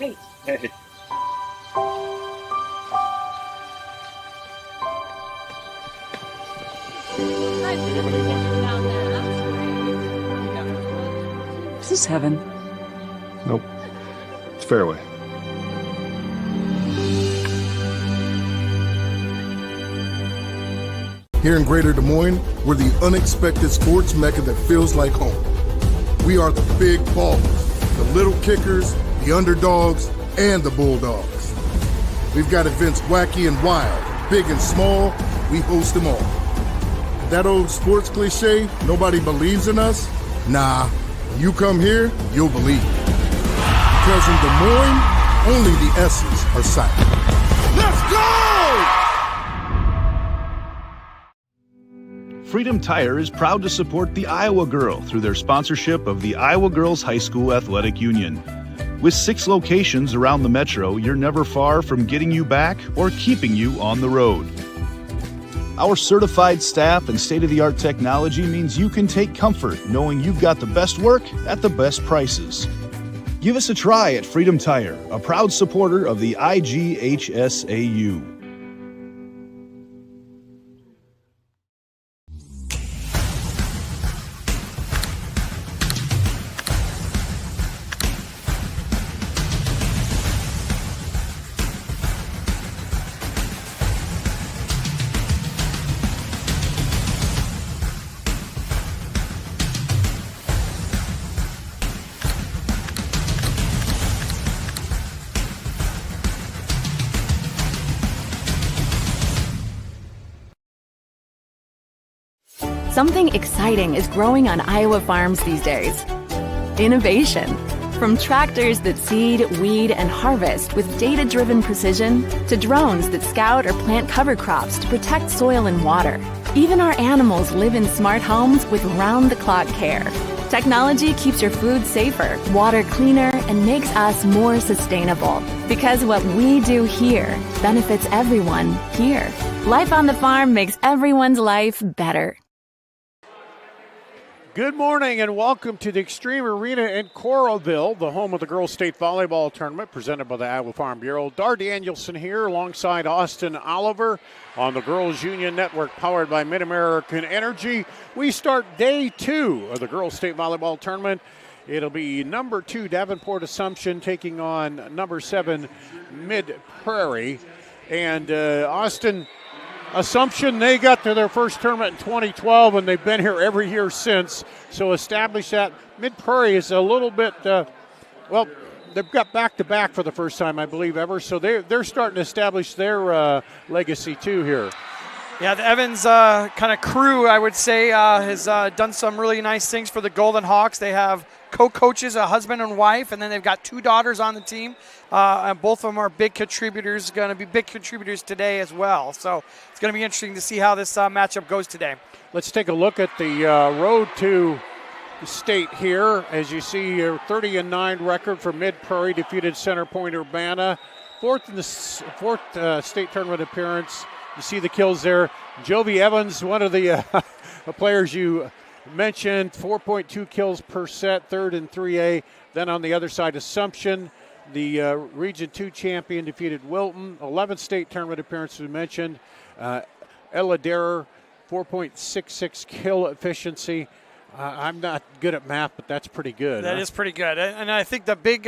Hey. Hey. Is this heaven? Nope. It's fairway. Here in Greater Des Moines, we're the unexpected sports mecca that feels like home. We are the big ballers, the little kickers, the underdogs, and the bulldogs. We've got events wacky and wild, big and small, we host them all. That old sports cliche, nobody believes in us? Nah, when you come here, you'll believe. Because in Des Moines, only the S's are silent. Let's go! Freedom Tire is proud to support the Iowa Girl through their sponsorship of the Iowa Girls High School Athletic Union. With 6 locations around the metro, you're never far from getting you back or keeping you on the road. Our certified staff and state-of-the-art technology means you can take comfort knowing you've got the best work at the best prices. Give us a try at Freedom Tire, a proud supporter of the IGHSAU. Something exciting is growing on Iowa farms these days. Innovation. From tractors that seed, weed, and harvest with data-driven precision to drones that scout or plant cover crops to protect soil and water. Even our animals live in smart homes with round-the-clock care. Technology keeps your food safer, water cleaner, and makes us more sustainable. Because what we do here benefits everyone here. Life on the farm makes everyone's life better. Good morning and welcome to the Extreme Arena in Coralville, the home of the Girls State Volleyball Tournament presented by the Iowa Farm Bureau. Dar Danielson here alongside Austin Oliver on the Girls Union Network powered by Mid-American Energy. We start day 2 of the Girls State Volleyball Tournament. It'll be number 2 Davenport Assumption taking on number 7 Mid-Prairie. And Austin, Assumption, they got to their first tournament in 2012, and they've been here every year since. So establish that. Mid-Prairie is a little bit, they've got back-to-back for the first time, I believe, ever. So they're starting to establish their legacy, too, here. Yeah, the Evans kind of crew, I would say, has done some really nice things for the Golden Hawks. They have co-coaches, a husband and wife, and then they've got 2 daughters on the team. And both of them are big contributors, going to be big contributors today as well. So it's going to be interesting to see how this matchup goes today. Let's take a look at the road to the state here. As you see, a 30-9 record for Mid-Prairie, defeated Center Point Urbana. Fourth state tournament appearance. You see the kills there. Jovi Evans, one of the players you mentioned, 4.2 kills per set, third in 3A. Then on the other side, Assumption, the Region 2 champion, defeated Wilton. 11th state tournament appearance we mentioned. Ella Derer, 4.66 kill efficiency. I'm not good at math, but that's pretty good. That is pretty good. And I think the big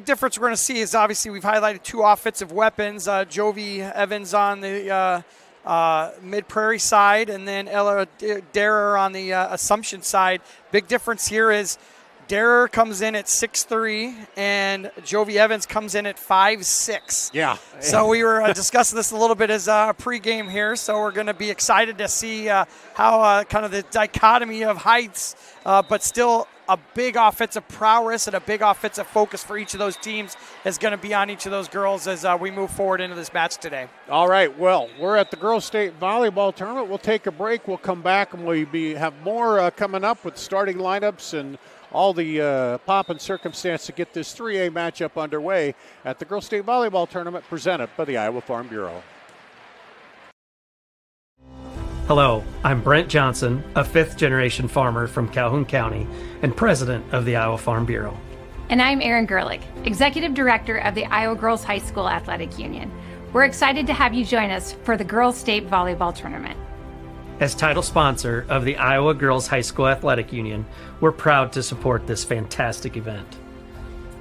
difference we're going to see is obviously we've highlighted 2 offensive weapons. Jovi Evans on the Mid-Prairie side, and then Ella Derer on the Assumption side. Big difference here is Derer comes in at 6'3", and Jovi Evans comes in at 5'6". Yeah. So we were discussing this a little bit as a pregame here, so we're going to be excited to see how kind of the dichotomy of heights, but still a big offensive prowess and a big offensive focus for each of those teams is going to be on each of those girls as we move forward into this match today. All right, well, we're at the Girls State Volleyball Tournament. We'll take a break. We'll come back, and we'll have more coming up with starting lineups and all the pomp and circumstance to get this 3A matchup underway at the Girls State Volleyball Tournament presented by the Iowa Farm Bureau. Hello, I'm Brent Johnson, a 5th-generation farmer from Calhoun County and president of the Iowa Farm Bureau. And I'm Erin Gerlich, Executive Director of the Iowa Girls High School Athletic Union. We're excited to have you join us for the Girls State Volleyball Tournament. As title sponsor of the Iowa Girls High School Athletic Union, we're proud to support this fantastic event.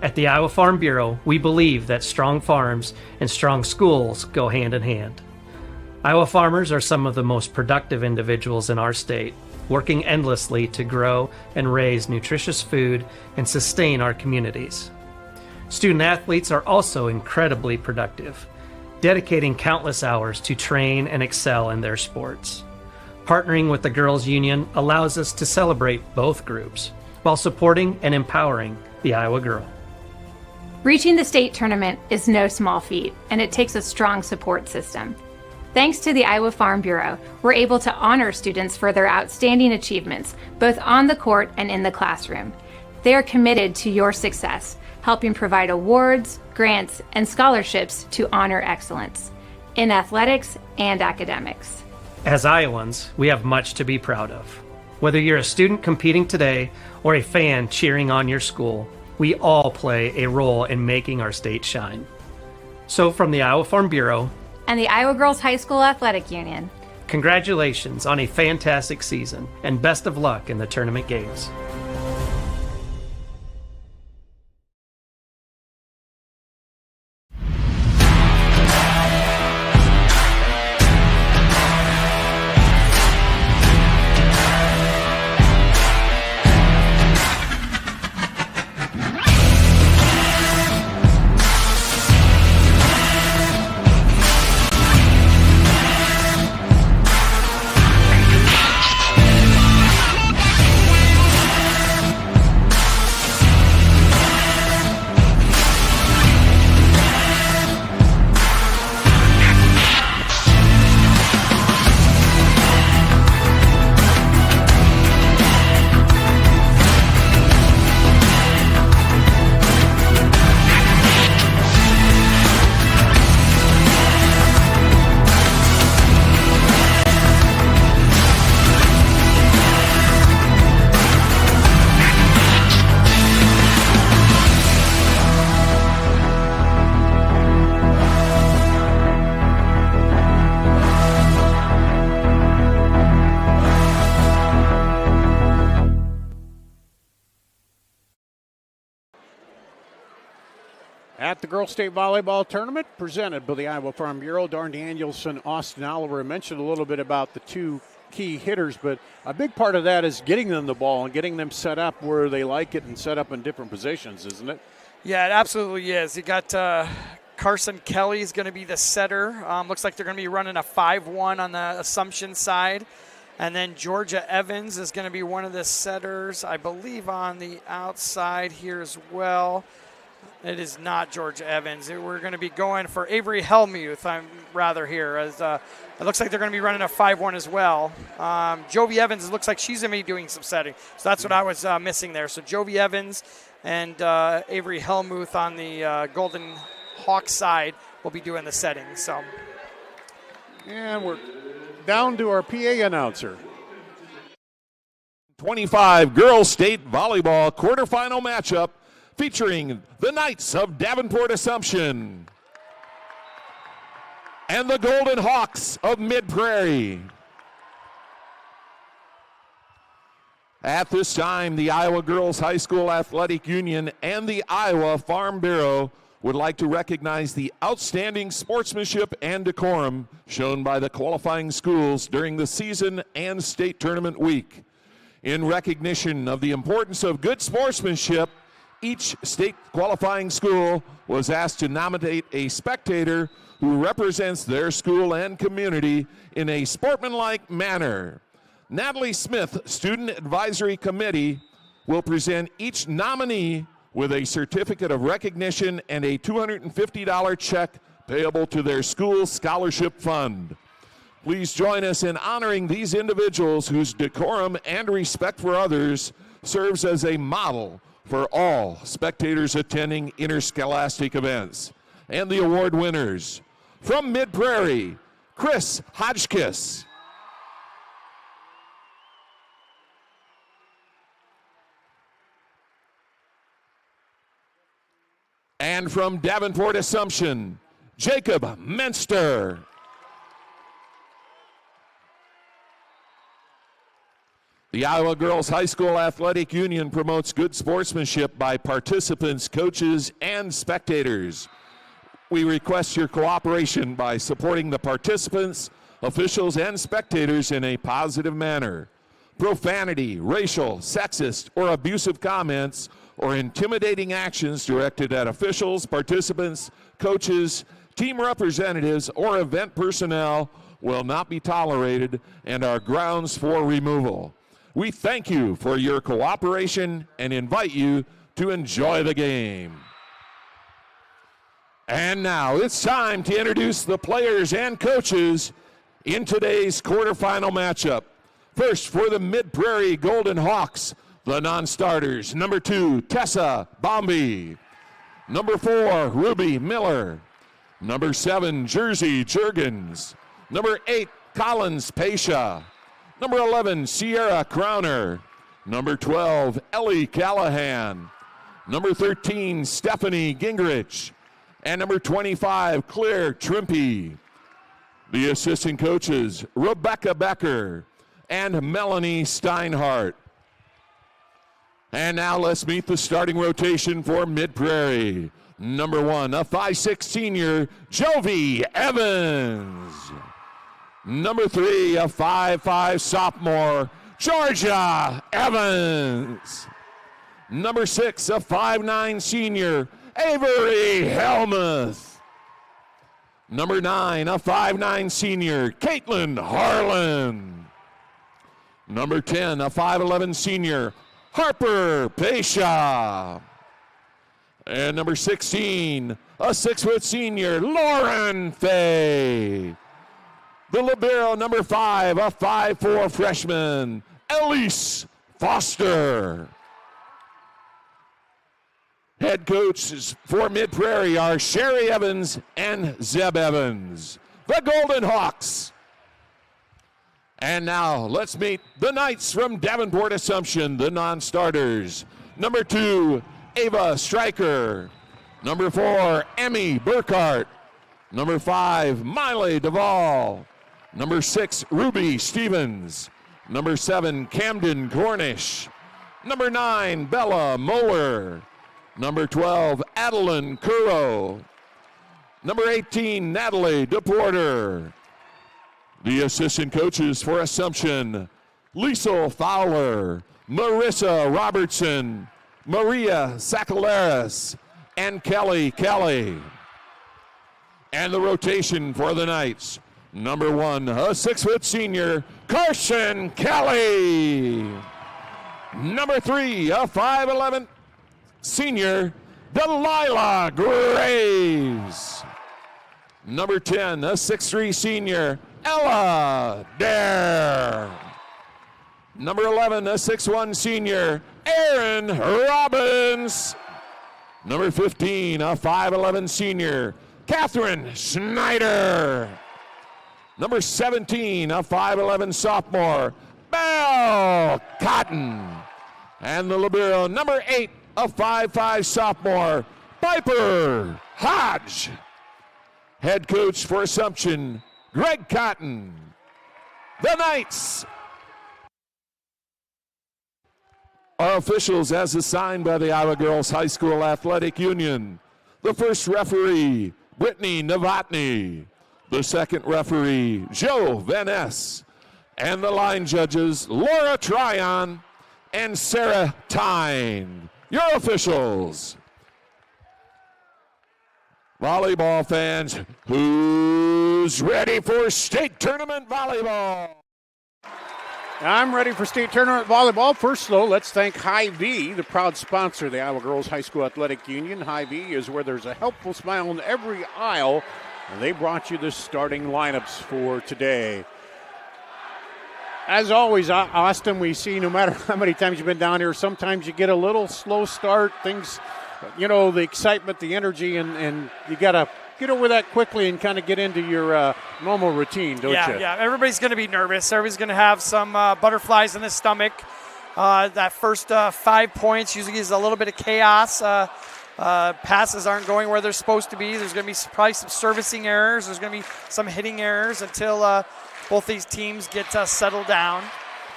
At the Iowa Farm Bureau, we believe that strong farms and strong schools go hand in hand. Iowa farmers are some of the most productive individuals in our state, working endlessly to grow and raise nutritious food and sustain our communities. Student athletes are also incredibly productive, dedicating countless hours to train and excel in their sports. Partnering with the Girls Union allows us to celebrate both groups while supporting and empowering the Iowa girl. Reaching the state tournament is no small feat, and it takes a strong support system. Thanks to the Iowa Farm Bureau, we're able to honor students for their outstanding achievements, both on the court and in the classroom. They are committed to your success, helping provide awards, grants, and scholarships to honor excellence in athletics and academics. As Iowans, we have much to be proud of. Whether you're a student competing today or a fan cheering on your school, we all play a role in making our state shine. So from the Iowa Farm Bureau and the Iowa Girls High School Athletic Union, congratulations on a fantastic season and best of luck in the tournament games. At the Girls State Volleyball Tournament, presented by the Iowa Farm Bureau, Darn Danielson, Austin Oliver. I mentioned a little bit about the two key hitters, but a big part of that is getting them the ball and getting them set up where they like it and set up in different positions, isn't it? Yeah, it absolutely is. You got Carson Kelly is going to be the setter. Looks like they're going to be running a 5-1 on the Assumption side. And then Georgia Evans is going to be one of the setters, I believe, on the outside here as well. It is not Georgia Evans. We're going to be going for Avery Hellmuth, I'm rather here. As it looks like they're going to be running a 5-1 as well. Jovi Evans, it looks like she's going to be doing some setting. So that's what I was missing there. So Jovi Evans and Avery Hellmuth on the Golden Hawk side will be doing the setting. So, and we're down to our PA announcer. 25 Girls State Volleyball quarterfinal matchup featuring the Knights of Davenport Assumption and the Golden Hawks of Mid-Prairie. At this time, the Iowa Girls High School Athletic Union and the Iowa Farm Bureau would like to recognize the outstanding sportsmanship and decorum shown by the qualifying schools during the season and state tournament week. In recognition of the importance of good sportsmanship, each state qualifying school was asked to nominate a spectator who represents their school and community in a sportsmanlike manner. Natalie Smith, Student Advisory Committee, will present each nominee with a certificate of recognition and a $250 check payable to their school scholarship fund. Please join us in honoring these individuals whose decorum and respect for others serves as a model for all spectators attending interscholastic events. And the award winners. From Mid-Prairie, Chris Hodgkiss. And from Davenport Assumption, Jacob Menster. The Iowa Girls High School Athletic Union promotes good sportsmanship by participants, coaches, and spectators. We request your cooperation by supporting the participants, officials, and spectators in a positive manner. Profanity, racial, sexist, or abusive comments or intimidating actions directed at officials, participants, coaches, team representatives, or event personnel will not be tolerated and are grounds for removal. We thank you for your cooperation and invite you to enjoy the game. And now it's time to introduce the players and coaches in today's quarterfinal matchup. First, for the Mid-Prairie Golden Hawks, the non-starters, number 2, Tessa Bombi. Number 4, Ruby Miller. Number 7, Jersey Jurgens. Number 8, Collins Pasha. Number 11, Sierra Crowner. Number 12, Ellie Callahan. Number 13, Stephanie Gingrich. And number 25, Claire Trimpe. The assistant coaches, Rebecca Becker and Melanie Steinhardt. And now let's meet the starting rotation for Mid-Prairie. Number 1, a 5'6" senior, Jovi Evans. Number 3, a 5'5" sophomore, Georgia Evans. Number 6, a 5'9" senior, Avery Helmuth. Number 9, a 5'9" senior, Caitlin Harlan. Number 10, a 5'11" senior, Harper Pasha. And number 16, a 6' senior, Lauren Fay. The libero, number 5, a 5'4" freshman, Elise Foster. Head coaches for Mid-Prairie are Sherry Evans and Zeb Evans. The Golden Hawks. And now let's meet the Knights from Davenport Assumption, the non-starters. Number 2, Ava Stryker. Number 4, Emmy Burkhart. Number 5, Miley Duvall. Number 6, Ruby Stevens. Number 7, Camden Cornish. Number 9, Bella Moeller. Number 12, Adeline Curro. Number 18, Natalie DePorter. The assistant coaches for Assumption, Liesel Fowler, Marissa Robertson, Maria Sacaleras, and Kelly Kelly. And the rotation for the Knights, number 1, a 6' senior, Carson Kelly. Number 3, a 5'11" senior, Delilah Graves. Number 10, a 6'3" senior, Ella Dare. Number 11, a 6'1" senior, Aaron Robbins. Number 15, a 5'11" senior, Catherine Schneider. Number 17, a 5'11" sophomore, Belle Cotton. And the libero, number 8, a 5'5" sophomore, Piper Hodge. Head coach for Assumption, Greg Cotton. The Knights are officials as assigned by the Iowa Girls High School Athletic Union. The first referee, Brittany Novotny. The second referee, Joe Van Ness. And the line judges, Laura Tryon and Sarah Tyne. Your officials. Volleyball fans, who's ready for state tournament volleyball? I'm ready for state tournament volleyball. First, though, let's thank Hy-Vee, the proud sponsor of the Iowa Girls High School Athletic Union. Hy-Vee is where there's a helpful smile in every aisle, and they brought you the starting lineups for today. As always, Austin, we see no matter how many times you've been down here, sometimes you get a little slow start. Things, you know, the excitement, the energy, and you got to get over that quickly and kind of get into your normal routine, don't you? Yeah. Everybody's going to be nervous. Everybody's going to have some butterflies in the stomach. That first 5 points usually is a little bit of chaos. passes aren't going where they're supposed to be. There's going to be probably some servicing errors. There's going to be some hitting errors until both these teams get settled down.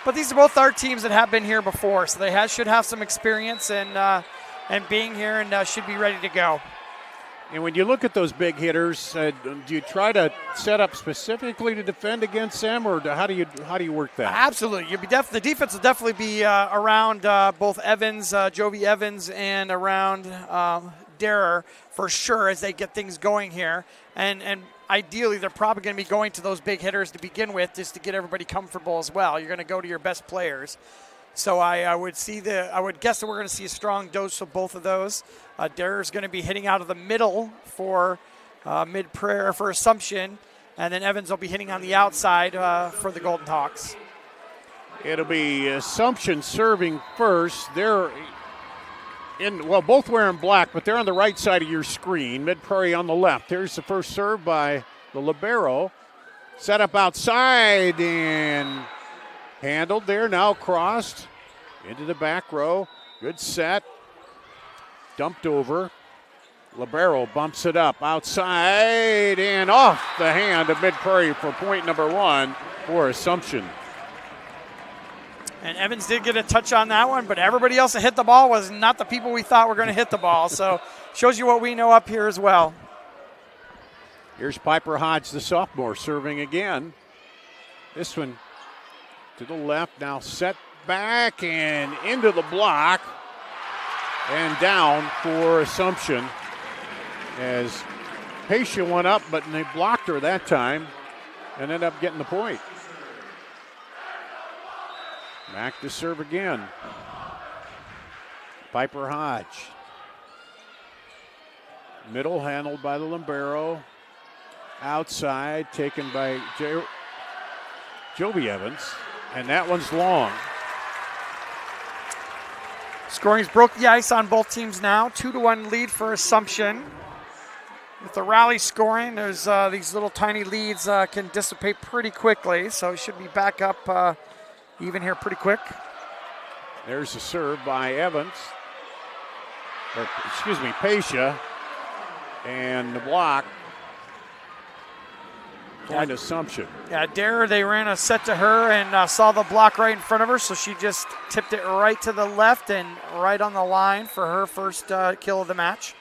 But these are both our teams that have been here before, so they should have some experience and being here and should be ready to go. And when you look at those big hitters, do you try to set up specifically to defend against them, or how do you work that? Absolutely. The defense will definitely be around both Evans, Jovi Evans, and around Derer for sure as they get things going here. And ideally, they're probably going to be going to those big hitters to begin with just to get everybody comfortable as well. You're going to go to your best players. So I would guess that we're going to see a strong dose of both of those. Derer's going to be hitting out of the middle for Mid-Prairie for Assumption, and then Evans will be hitting on the outside for the Golden Hawks. It'll be Assumption serving first. They're both wearing black, but they're on the right side of your screen. Mid-Prairie on the left. Here's the first serve by the libero. Set up outside and handled there, now crossed into the back row. Good set. Dumped over. Libero bumps it up outside and off the hand of Mid-Prairie for point number 1 for Assumption. And Evans did get a touch on that one, but everybody else that hit the ball was not the people we thought were going to hit the ball. So shows you what we know up here as well. Here's Piper Hodge, the sophomore, serving again. This one to the left, now set back and into the block and down for Assumption as Pasha went up, but they blocked her that time and ended up getting the point. Back to serve again. Piper Hodge. Middle handled by the libero. Outside taken by Jovi Evans. And that one's long. Scoring's broke the ice on both teams now. 2-1 lead for Assumption. With the rally scoring, there's these little tiny leads can dissipate pretty quickly. So it should be back up even here pretty quick. There's a serve by Evans. Pasha. And the block. Point Assumption. Yeah, Derer, they ran a set to her and saw the block right in front of her, so she just tipped it right to the left and right on the line for her first kill of the match.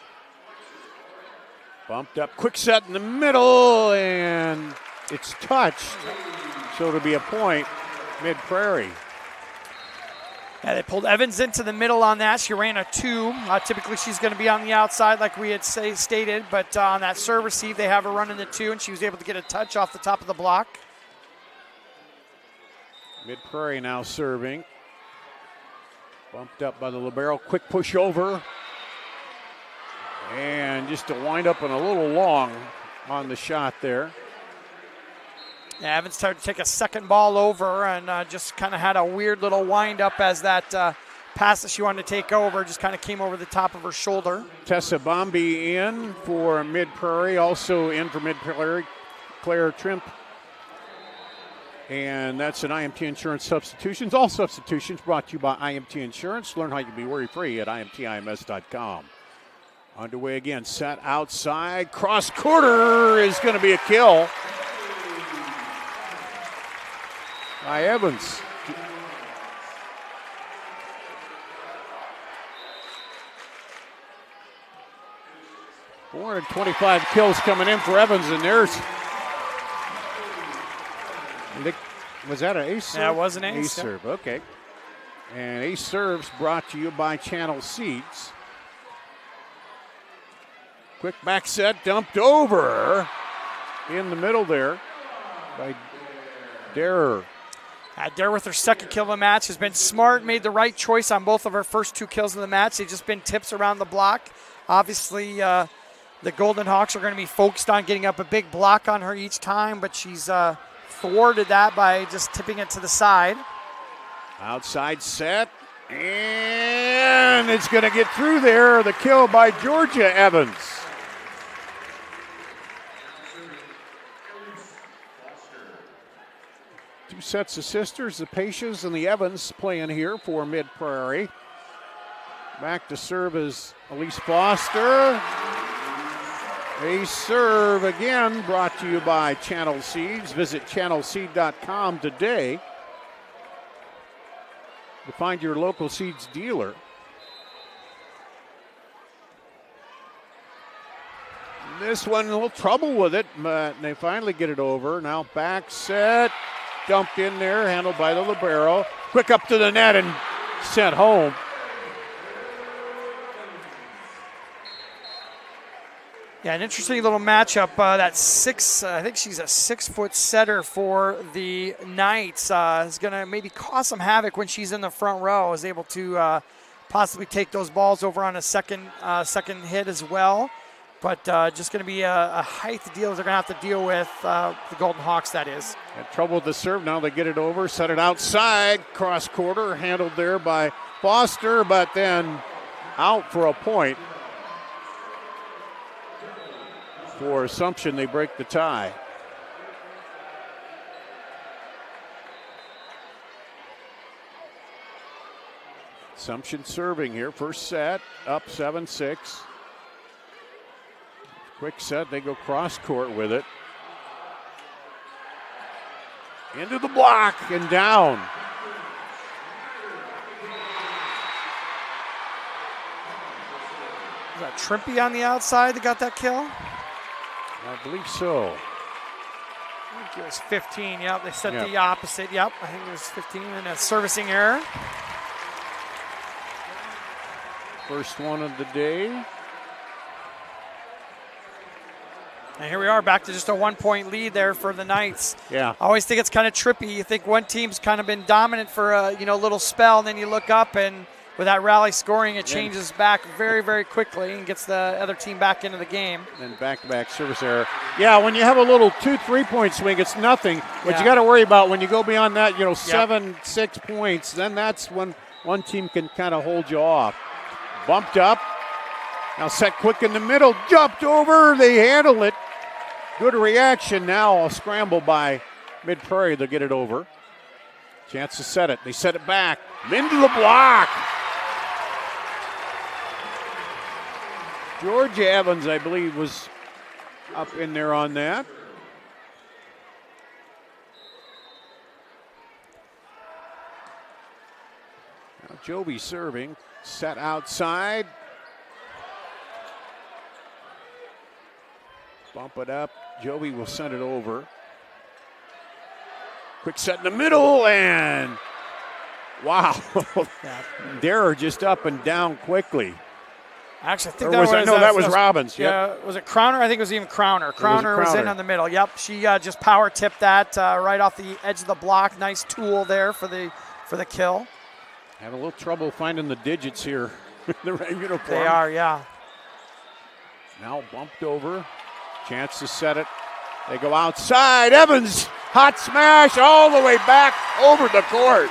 Bumped up, quick set in the middle, and it's touched, so it'll be a point, Mid-Prairie. Yeah, they pulled Evans into the middle on that. She ran a 2. Typically, she's going to be on the outside like we had stated, but on that serve receive, they have her running the 2, and she was able to get a touch off the top of the block. Mid-Prairie now serving. Bumped up by the libero, quick push over. And just to wind up and a little long on the shot there. Yeah, Evans started to take a second ball over and just kind of had a weird little wind up as that pass that she wanted to take over just kind of came over the top of her shoulder. Tessa Bombi in for Mid-Prairie, also in for Mid-Prairie, Claire Trimp. And that's an IMT Insurance Substitutions. All substitutions brought to you by IMT Insurance. Learn how you can be worry-free at IMTIMS.com. Underway again, set outside, cross quarter is going to be a kill by Evans. .425 kills coming in for Evans, and was that an ace serve? Yeah, it was an ace. Ace serve, okay. And ace serves brought to you by Channel Seeds. Quick back set, dumped over in the middle there by Derer. Derer with her second kill of the match has been smart, made the right choice on both of her first 2 kills of the match. They've just been tips around the block. Obviously, the Golden Hawks are going to be focused on getting up a big block on her each time, but she's thwarted that by just tipping it to the side. Outside set, and it's going to get through there. The kill by Georgia Evans. Two sets of sisters, the Pashas and the Evans, playing here for Mid-Prairie. Back to serve is Elise Foster. A serve again brought to you by Channel Seeds. Visit channelseed.com today to find your local seeds dealer. This one, a little trouble with it, but they finally get it over. Now back set, dumped in there, handled by the libero. Quick up to the net and sent home. Yeah, an interesting little matchup. I think she's a 6-foot setter for the Knights. Is going to maybe cause some havoc when she's in the front row. Is able to possibly take those balls over on a second hit as well. But just going to be a height deal they're going to have to deal with, the Golden Hawks, that is. Had trouble with the serve. Now they get it over, set it outside, cross quarter, handled there by Foster, but then out for a point. For Assumption, they break the tie. Assumption serving here. First set, up 7-6. Quick set, they go cross court with it. Into the block and down. Is that Trimpe on the outside that got that kill? I believe so. I think it was 15. Yep, they said the opposite. Yep, I think it was 15 and a servicing error. First one of the day. And here we are back to just a 1-point lead there for the Knights. Yeah. I always think it's kind of trippy. You think one team's kind of been dominant for a little spell, and then you look up and with that rally scoring, it changes back very, very quickly and gets the other team back into the game. And back-to-back service error. Yeah, when you have a little 2-3 point swing, it's nothing. What you got to worry about when you go beyond that, 7-6 points, then that's when one team can kind of hold you off. Bumped up. Now set quick in the middle. Jumped over. They handle it. Good reaction now. A scramble by Mid-Prairie. They'll get it over. Chance to set it. They set it back. Into the block. Georgia Evans, I believe, was up in there on that. Now Joby serving. Set outside. Bump it up. Joby will send it over. Quick set in the middle, and wow. Derer just up and down quickly. Actually, I think that was Robbins. Yeah, was it Crowner? I think it was even Crowner. Crowner was in on the middle. Yep, she just power tipped that right off the edge of the block. Nice tool there for the kill. Had a little trouble finding the digits here in the red uniform. They are, yeah. Now bumped over. Chance to set it. They go outside. Evans, hot smash all the way back over the court.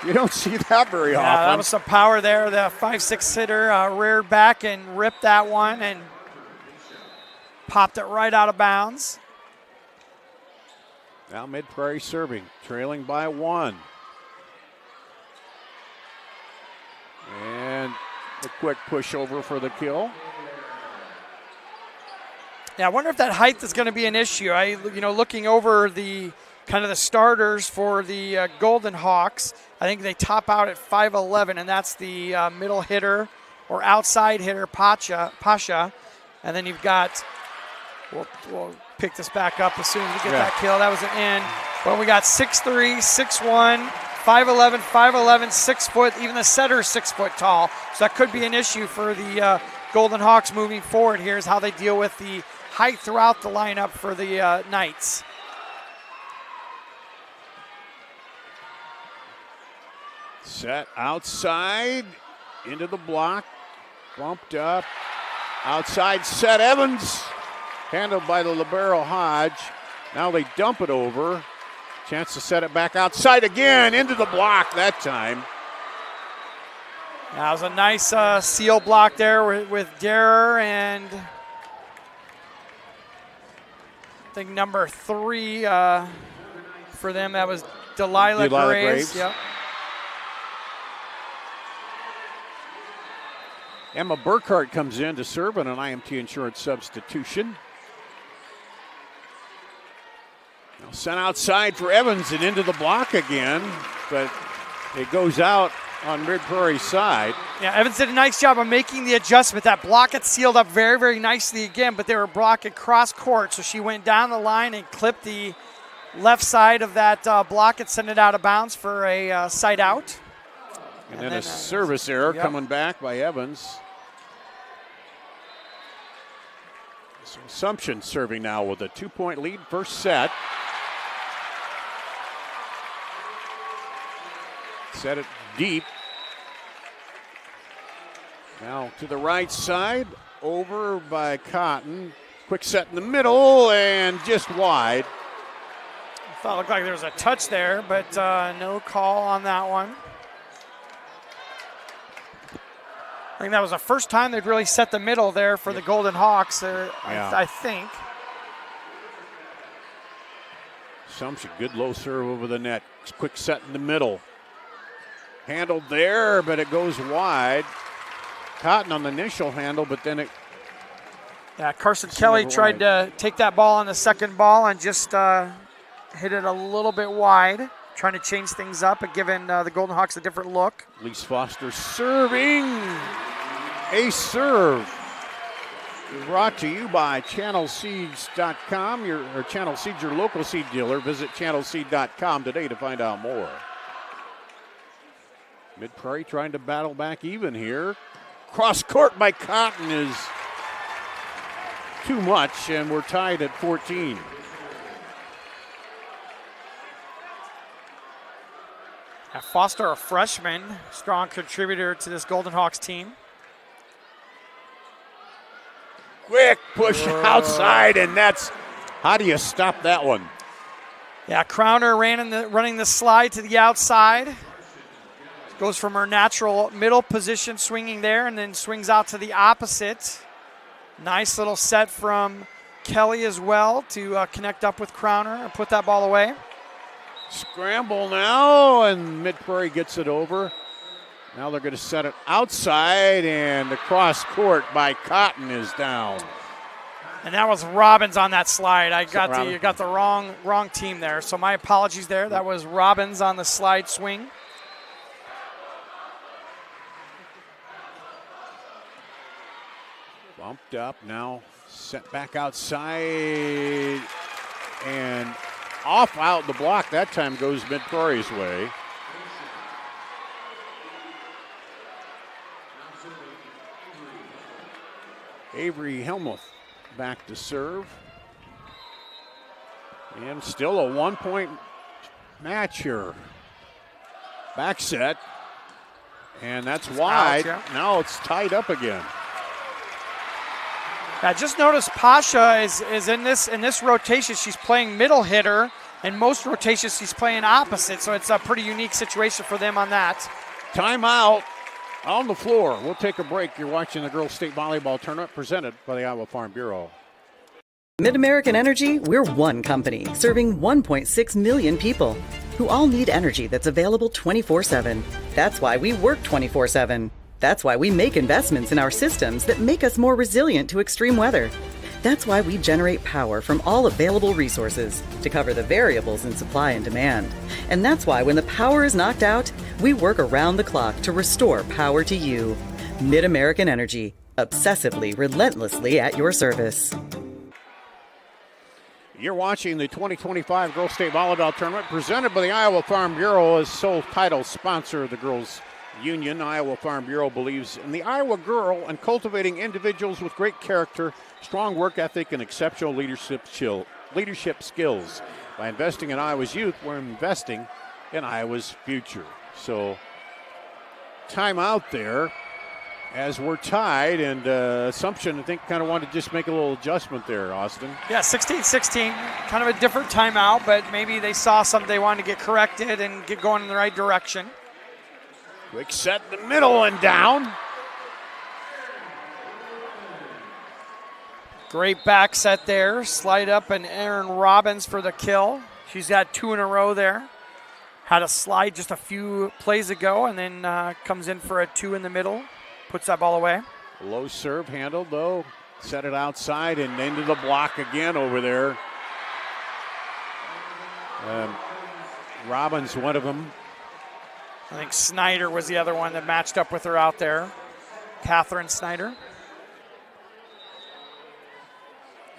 You don't see that very often. Yeah, that was some power there. The 5'6" hitter reared back and ripped that one and popped it right out of bounds. Now Mid-Prairie serving, trailing by 1. And a quick push over for the kill. Yeah, I wonder if that height is going to be an issue. Looking over the kind of the starters for the Golden Hawks, I think they top out at 5'11", and that's the middle hitter or outside hitter, Pasha. And then you've got, we'll pick this back up as soon as we get that kill. That was an in. But we got 6'3", 6'1", 5'11", 5'11", 6 foot. Even the setter's 6 foot tall. So that could be an issue for the Golden Hawks moving forward. Here's how they deal with the height throughout the lineup for the Knights. Set outside, into the block, bumped up, outside set Evans, handled by the libero Hodge. Now they dump it over. Chance to set it back outside again, into the block that time. That was a nice seal block there with Derer and I think number 3 for them, that was Delilah Graves. Yep. Emma Burkhart comes in to serve on an IMT insurance substitution. Now sent outside for Evans and into the block again, but it goes out on Mid-Prairie's side. Yeah, Evans did a nice job of making the adjustment. That block had sealed up very, very nicely again, but they were blocking cross court, so she went down the line and clipped the left side of that block and sent it out of bounds for a side out. And then a service error coming back by Evans. So Assumption serving now with a 2-point lead first set. Set it deep. Now to the right side, over by Cotton. Quick set in the middle and just wide. Thought it looked like there was a touch there, but no call on that one. I think that was the first time they'd really set the middle there for the Golden Hawks. I think. Assumption, good low serve over the net. Quick set in the middle. Handled there, but it goes wide. Cotton on the initial handle, but then it. Yeah, Carson Kelly tried to take that ball on the second ball and just hit it a little bit wide, trying to change things up and giving the Golden Hawks a different look. Lise Foster serving. A serve. Brought to you by ChannelSeeds.com, or Channel Seeds, your local seed dealer. Visit ChannelSeed.com today to find out more. Mid-Prairie trying to battle back even here. Cross court by Cotton is too much, and we're tied at 14. Foster, a freshman, strong contributor to this Golden Hawks team. Quick push outside, and that's, how do you stop that one? Yeah, Crowner running the slide to the outside. Goes from her natural middle position, swinging there, and then swings out to the opposite. Nice little set from Kelly as well to connect up with Crowner and put that ball away. Scramble now, and Mid-Prairie gets it over. Now they're going to set it outside, and the cross court by Cotton is down. And that was Robbins on that slide. You got the wrong team there, so my apologies there. That was Robbins on the slide swing. Bumped up, now sent back outside, and off out the block. That time goes Mid-Prairie's way. Avery Helmuth back to serve. And still a 1-point match here. Back set. And that's wide. Now it's tied up again. I just noticed Pasha is in this rotation. She's playing middle hitter, and most rotations she's playing opposite, so it's a pretty unique situation for them on that. Timeout on the floor. We'll take a break. You're watching the Girls State Volleyball Tournament presented by the Iowa Farm Bureau. Mid-American Energy, we're one company serving 1.6 million people who all need energy that's available 24/7. That's why we work 24/7. That's why we make investments in our systems that make us more resilient to extreme weather. That's why we generate power from all available resources to cover the variables in supply and demand. And that's why when the power is knocked out, we work around the clock to restore power to you. Mid-American Energy, obsessively, relentlessly at your service. You're watching the 2025 Girls State Volleyball Tournament presented by the Iowa Farm Bureau as sole title sponsor of the Girls Union. Iowa Farm Bureau believes in the Iowa girl and cultivating individuals with great character, strong work ethic, and exceptional leadership skills. By investing in Iowa's youth, we're investing in Iowa's future. So, timeout there as we're tied, and Assumption, I think, kind of wanted to just make a little adjustment there, Austin. Yeah, 16-16, kind of a different timeout, but maybe they saw something they wanted to get corrected and get going in the right direction. Quick set in the middle and down. Great back set there. Slide up and Erin Robbins for the kill. She's got 2 in a row there. Had a slide just a few plays ago and then comes in for a 2 in the middle. Puts that ball away. Low serve handled, though. Set it outside and into the block again over there. Robbins, one of them. I think Snyder was the other one that matched up with her out there. Catherine Snyder.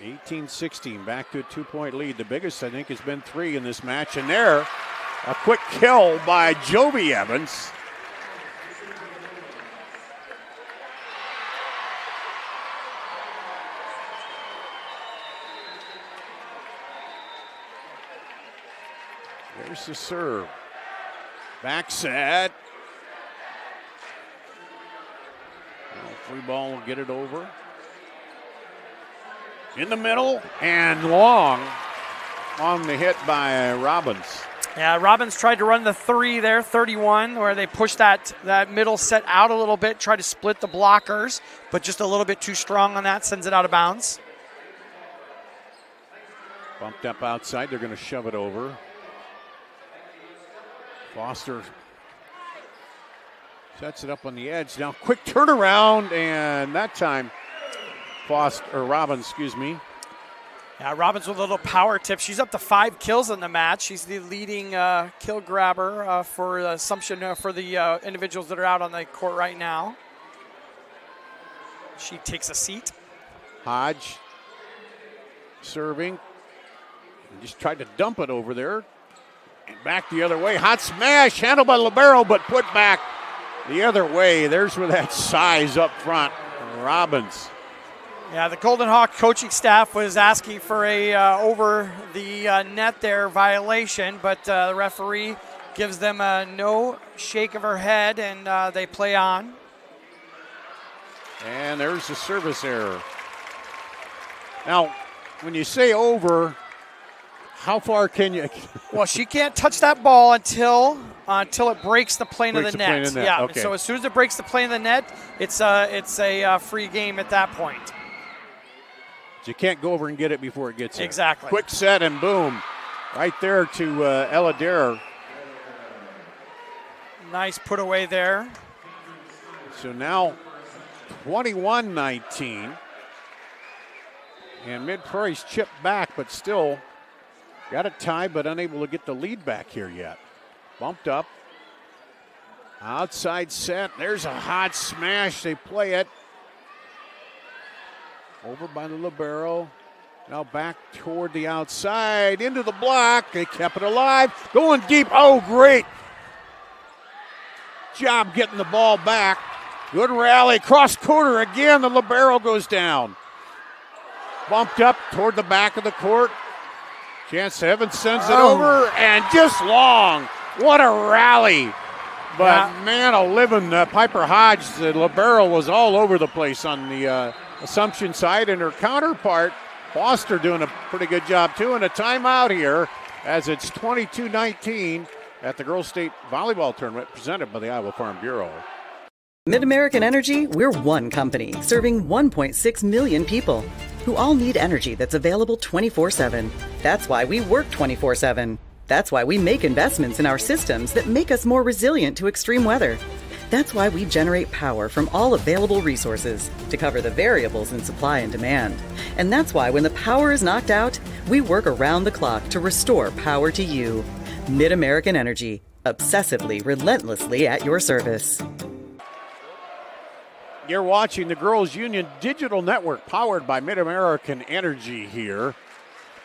18-16, back to a 2-point lead. The biggest, I think, has been 3 in this match. And there, a quick kill by Jovi Evans. There's the serve. Back set. Free ball will get it over. In the middle and long on the hit by Robbins. Yeah, Robbins tried to run the 3 there, 31, where they pushed that middle set out a little bit, tried to split the blockers, but just a little bit too strong on that, sends it out of bounds. Bumped up outside, they're going to shove it over. Foster sets it up on the edge. Now quick turnaround, and that time Robbins. Yeah, Robbins with a little power tip. She's up to 5 kills in the match. She's the leading kill grabber for Assumption for the individuals that are out on the court right now. She takes a seat. Hodge serving. Just tried to dump it over there. And back the other way. Hot smash, handled by Libero, but put back the other way. There's where that size up front. Robbins. Yeah, the Golden Hawk coaching staff was asking for a over the net there violation, but the referee gives them a no shake of her head, and they play on. And there's the service error. Now, when you say over, how far can you? Well, she can't touch that ball until it breaks the plane of the net. Yeah. Okay. So as soon as it breaks the plane of the net, it's a free game at that point. So you can't go over and get it before it gets there. Exactly. Quick set and boom, right there to Ella Dare. Nice put away there. So now 21-19, and Mid-Prairie's chipped back, but still. Got a tie, but unable to get the lead back here yet. Bumped up. Outside set. There's a hot smash. They play it. Over by the libero. Now back toward the outside. Into the block. They kept it alive. Going deep. Oh, great job getting the ball back. Good rally. Cross quarter again. The libero goes down. Bumped up toward the back of the court. Chance Evans sends it over, and just long. What a rally. But, man, Piper Hodge, the libero, was all over the place on the Assumption side, and her counterpart, Foster, doing a pretty good job, too. And a timeout here as it's 22-19 at the Girls State Volleyball Tournament presented by the Iowa Farm Bureau. Mid-American Energy, we're one company serving 1.6 million people who all need energy that's available 24/7. That's why we work 24/7. That's why we make investments in our systems that make us more resilient to extreme weather. That's why we generate power from all available resources to cover the variables in supply and demand. And that's why when the power is knocked out, we work around the clock to restore power to you. Mid-American Energy, obsessively, relentlessly at your service. You're watching the Girls Union Digital Network powered by Mid-American Energy here.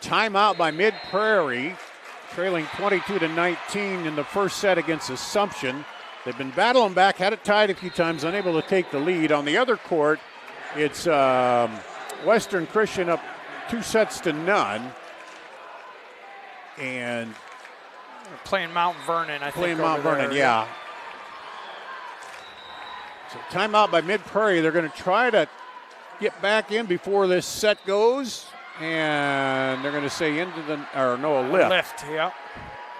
Timeout by Mid-Prairie, trailing 22-19 in the first set against Assumption. They've been battling back, had it tied a few times, unable to take the lead. On the other court, it's Western Christian up 2-0. And playing Mount Vernon, I think. Playing Mount Vernon, yeah. So timeout by Mid-Prairie. They're going to try to get back in before this set goes. And they're going to say a lift. Lift, yeah.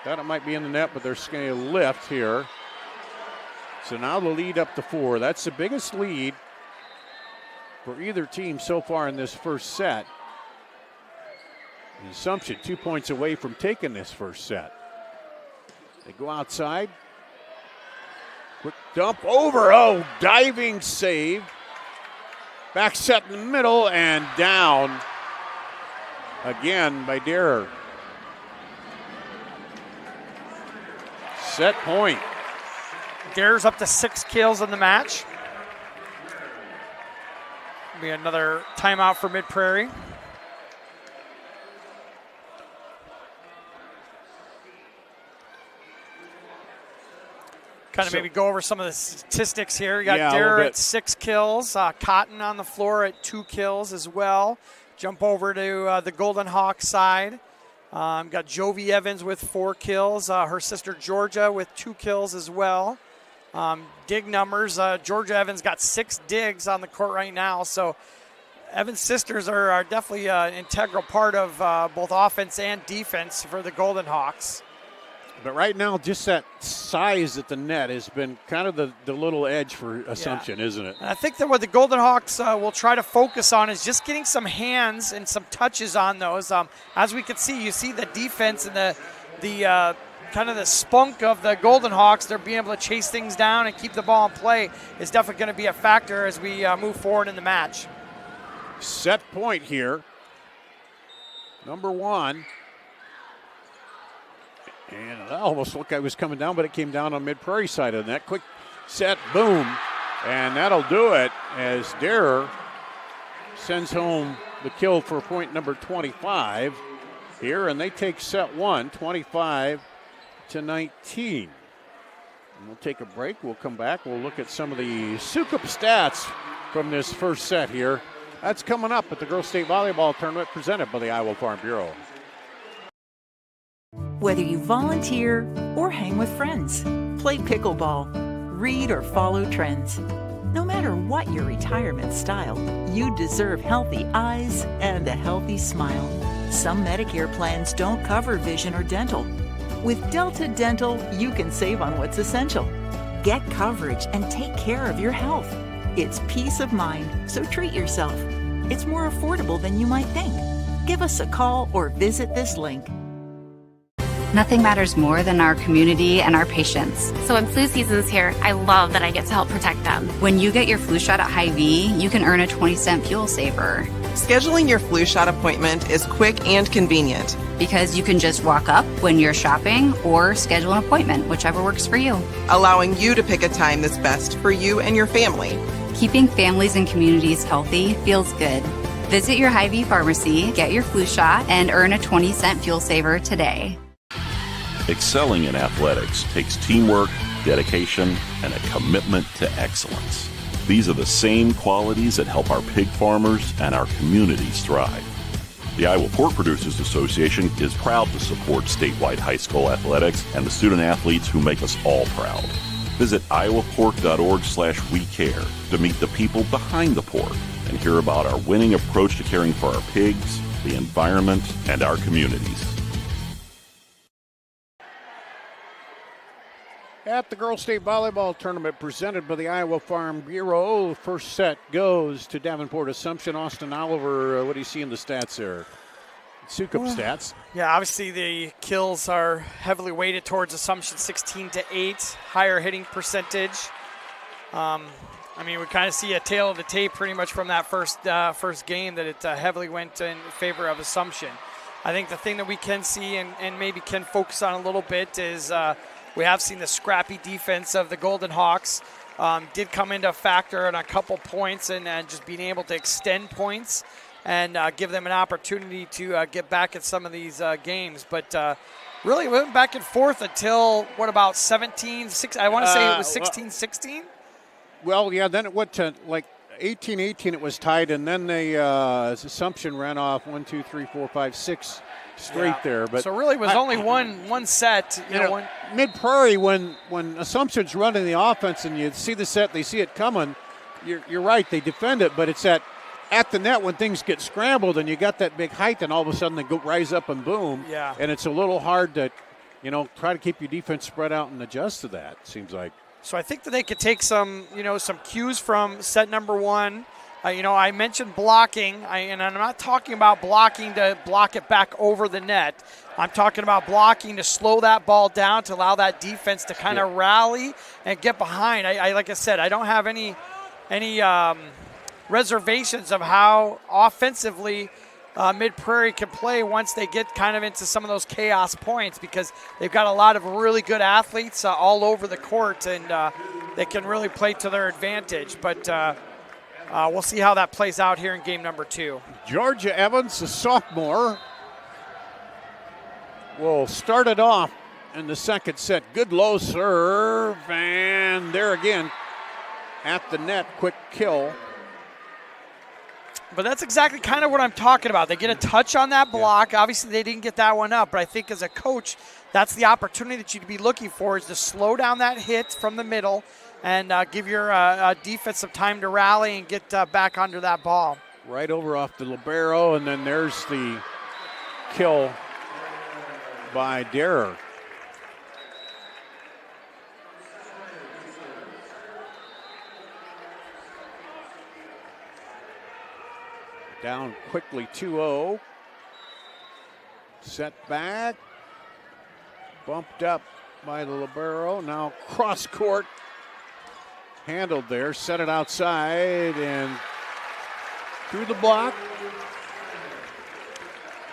Thought it might be in the net, but they're going to lift here. So now the lead up to 4. That's the biggest lead for either team so far in this first set. The Assumption 2 points away from taking this first set. They go outside. Quick dump over. Oh, diving save Back set in the middle and down again by Derer. Set point. Derer's up to 6 kills in the match. Be another timeout for Mid-Prairie. Kind of maybe go over some of the statistics here. You got Derer at 6 kills. Cotton on the floor at 2 kills as well. Jump over to the Golden Hawks side. Got Jovi Evans with 4 kills. Her sister Georgia with 2 kills as well. Dig numbers. Georgia Evans got 6 digs on the court right now. So Evans' sisters are definitely an integral part of both offense and defense for the Golden Hawks. But right now, just that size at the net has been kind of the little edge for Assumption, isn't it? And I think that what the Golden Hawks will try to focus on is just getting some hands and some touches on those. As we can see, you see the defense and the kind of the spunk of the Golden Hawks. They're being able to chase things down and keep the ball in play is definitely going to be a factor as we move forward in the match. Set point here. Number 1. And it almost looked like it was coming down, but it came down on Mid-Prairie side of the net. Quick set, boom. And that'll do it as Derer sends home the kill for point number 25 here. And they take set 1, 25-19. And we'll take a break. We'll come back. We'll look at some of the Sukup stats from this first set here. That's coming up at the Girls State Volleyball Tournament presented by the Iowa Farm Bureau. Whether you volunteer or hang with friends, play pickleball, read or follow trends. No matter what your retirement style, you deserve healthy eyes and a healthy smile. Some Medicare plans don't cover vision or dental. With Delta Dental, you can save on what's essential. Get coverage and take care of your health. It's peace of mind, so treat yourself. It's more affordable than you might think. Give us a call or visit this link. Nothing matters more than our community and our patients. So when flu season's here, I love that I get to help protect them. When you get your flu shot at Hy-Vee, you can earn a 20-cent fuel saver. Scheduling your flu shot appointment is quick and convenient. Because you can just walk up when you're shopping or schedule an appointment, whichever works for you. Allowing you to pick a time that's best for you and your family. Keeping families and communities healthy feels good. Visit your Hy-Vee pharmacy, get your flu shot, and earn a 20-cent fuel saver today. Excelling in athletics takes teamwork, dedication, and a commitment to excellence. These are the same qualities that help our pig farmers and our communities thrive. The Iowa Pork Producers Association is proud to support statewide high school athletics and the student athletes who make us all proud. Visit iowapork.org/WeCare to meet the people behind the pork and hear about our winning approach to caring for our pigs, the environment, and our communities. At the Girls State Volleyball Tournament presented by the Iowa Farm Bureau, the first set goes to Davenport Assumption. Austin Oliver, what do you see in the stats there? Sukup stats. Yeah, obviously the kills are heavily weighted towards Assumption, 16-8, higher hitting percentage. I mean, we kind of see a tail of the tape pretty much from that first game that it heavily went in favor of Assumption. I think the thing that we can see and maybe can focus on a little bit is we have seen the scrappy defense of the Golden Hawks did come into a factor on a couple points and just being able to extend points and give them an opportunity to get back at some of these games. But really we went back and forth until, what, about 17-6? I want to say it was 16-16? Well, yeah, then it went to like 18-18 it was tied, and then the Assumption ran off 1, 2, 3, 4, 5, 6 straight there. But so really it was only one set. You know, Mid-Prairie, when Assumption's running the offense and you see the set, they see it coming, you're right, they defend it, but it's at the net when things get scrambled and you got that big height and all of a sudden they go rise up and boom. Yeah. And it's a little hard to, try to keep your defense spread out and adjust to that, it seems like. So I think that they could take some cues from set number 1. I mentioned blocking, and I'm not talking about blocking to block it back over the net. I'm talking about blocking to slow that ball down to allow that defense to kind of rally and get behind. Like I said, I don't have any reservations of how offensively Mid-Prairie can play once they get kind of into some of those chaos points, because they've got a lot of really good athletes all over the court, and they can really play to their advantage. But we'll see how that plays out here in game number 2. Georgia Evans, a sophomore, will start it off in the second set. Good low serve, and there again at the net, quick kill. But that's exactly kind of what I'm talking about. They get a touch on that block. Yeah. Obviously, they didn't get that one up, but I think as a coach, that's the opportunity that you'd be looking for, is to slow down that hit from the middle and give your defense some time to rally and get back under that ball. Right over off the libero, and then there's the kill by Derer. Down quickly 2-0. Set back. Bumped up by the libero. Now cross court. Handled there. Set it outside and through the block.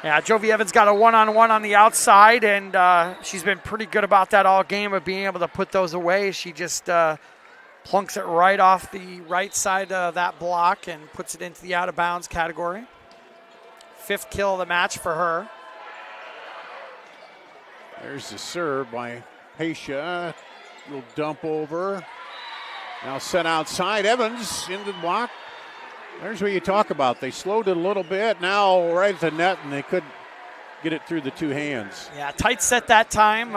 Yeah, Jovi Evans got a one-on-one on the outside, and she's been pretty good about that all game of being able to put those away. She just plunks it right off the right side of that block and puts it into the out-of-bounds category. 5th kill of the match for her. There's the serve by Haysha. Little dump over. Now set outside. Evans into the block. There's what you talk about. They slowed it a little bit. Now right at the net, and they could get it through the two hands. Yeah, tight set that time.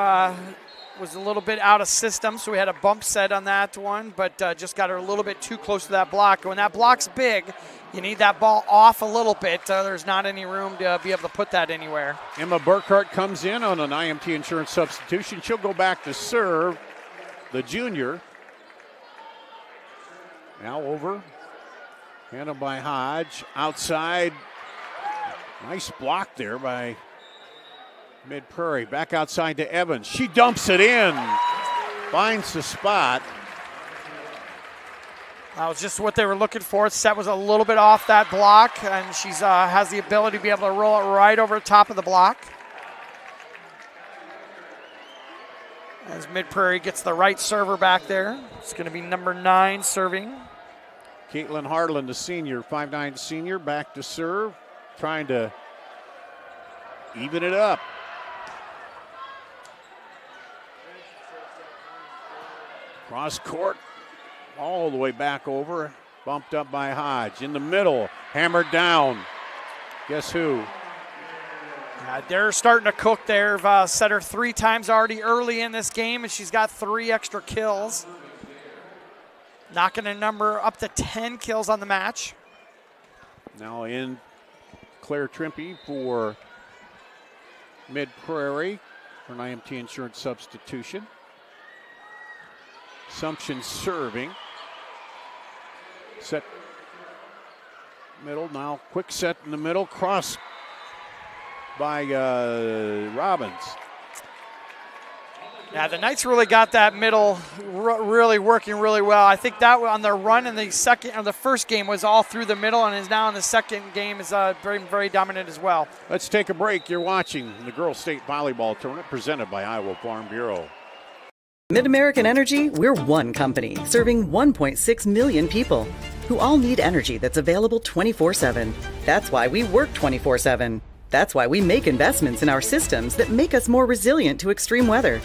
Was a little bit out of system, so we had a bump set on that one, but just got her a little bit too close to that block. When that block's big, you need that ball off a little bit. There's not any room to be able to put that anywhere. Emma Burkhart comes in on an IMT insurance substitution. She'll go back to serve, the junior. Now over. Handled by Hodge. Outside. Nice block there by Mid-Prairie. Back outside to Evans. She dumps it in. Finds the spot. That was just what they were looking for. Set was a little bit off that block, and she's has the ability to be able to roll it right over the top of the block. As Mid-Prairie gets the right server back there. It's going to be number 9 serving. Caitlin Harlan, the senior, 5'9" senior, back to serve. Trying to even it up. Cross court, all the way back over. Bumped up by Hodge. In the middle, hammered down. Guess who? They're starting to cook there. Set her 3 times already early in this game, and she's got 3 extra kills. Knocking a number up to 10 kills on the match. Now in Claire Trimpe for Mid-Prairie for an IMT insurance substitution. Assumption serving. Set middle, now quick set in the middle. Cross by Robbins. Yeah, the Knights really got that middle really working really well. I think that on their run in the first game was all through the middle, and is now in the second game is very, very dominant as well. Let's take a break. You're watching the Girls State Volleyball Tournament presented by Iowa Farm Bureau. Mid-American Energy, we're one company serving 1.6 million people who all need energy that's available 24/7. That's why we work 24/7. That's why we make investments in our systems that make us more resilient to extreme weather.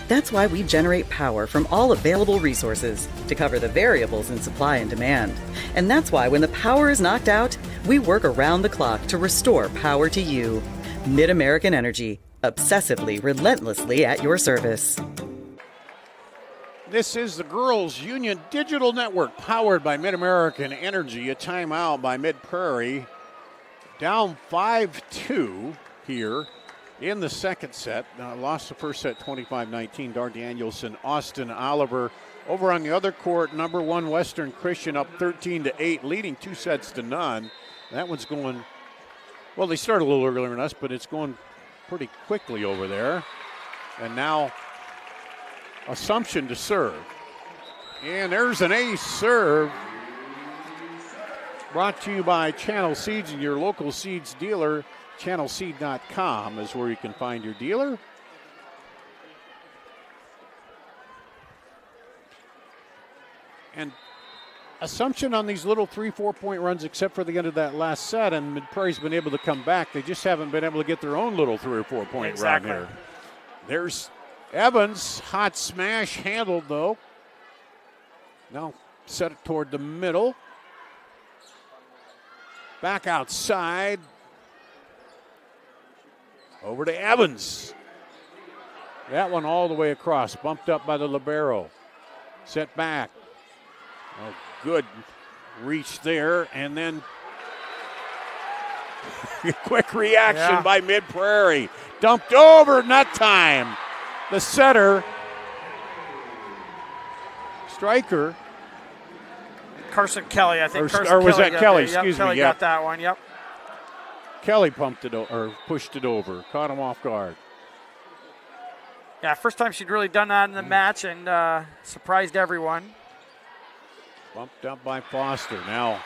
That's why we generate power from all available resources to cover the variables in supply and demand. And that's why when the power is knocked out, we work around the clock to restore power to you. Mid-American Energy, obsessively, relentlessly at your service. This is the Girls Union Digital Network powered by Mid-American Energy. A timeout by Mid-Prairie. Down 5-2 here in the second set. Lost the first set 25-19. Dar Danielson, Austin Oliver. Over on the other court, number 1 Western Christian up 13-8, leading 2-0. That one's going, well, they started a little earlier than us, but it's going pretty quickly over there. And now Assumption to serve. And there's an ace serve brought to you by Channel Seeds and your local seeds dealer. ChannelSeed.com is where you can find your dealer. And Assumption on these little 3-4 point runs, except for the end of that last set, and Mid-Prairie's been able to come back. They just haven't been able to get their own little 3 or 4 point run here. There's Evans, hot smash, handled though. Now set it toward the middle. Back outside. Over to Evans. That one all the way across, bumped up by the libero. Set back. Oh, good reach there, and then quick reaction by Mid-Prairie. Dumped over, not time. The setter, striker. Carson Kelly, I think. Or was that Kelly? Excuse me. Kelly got that one, yep. Kelly pumped it or pushed it over, caught him off guard. Yeah, first time she'd really done that in the match and surprised everyone. Bumped up by Foster. Now,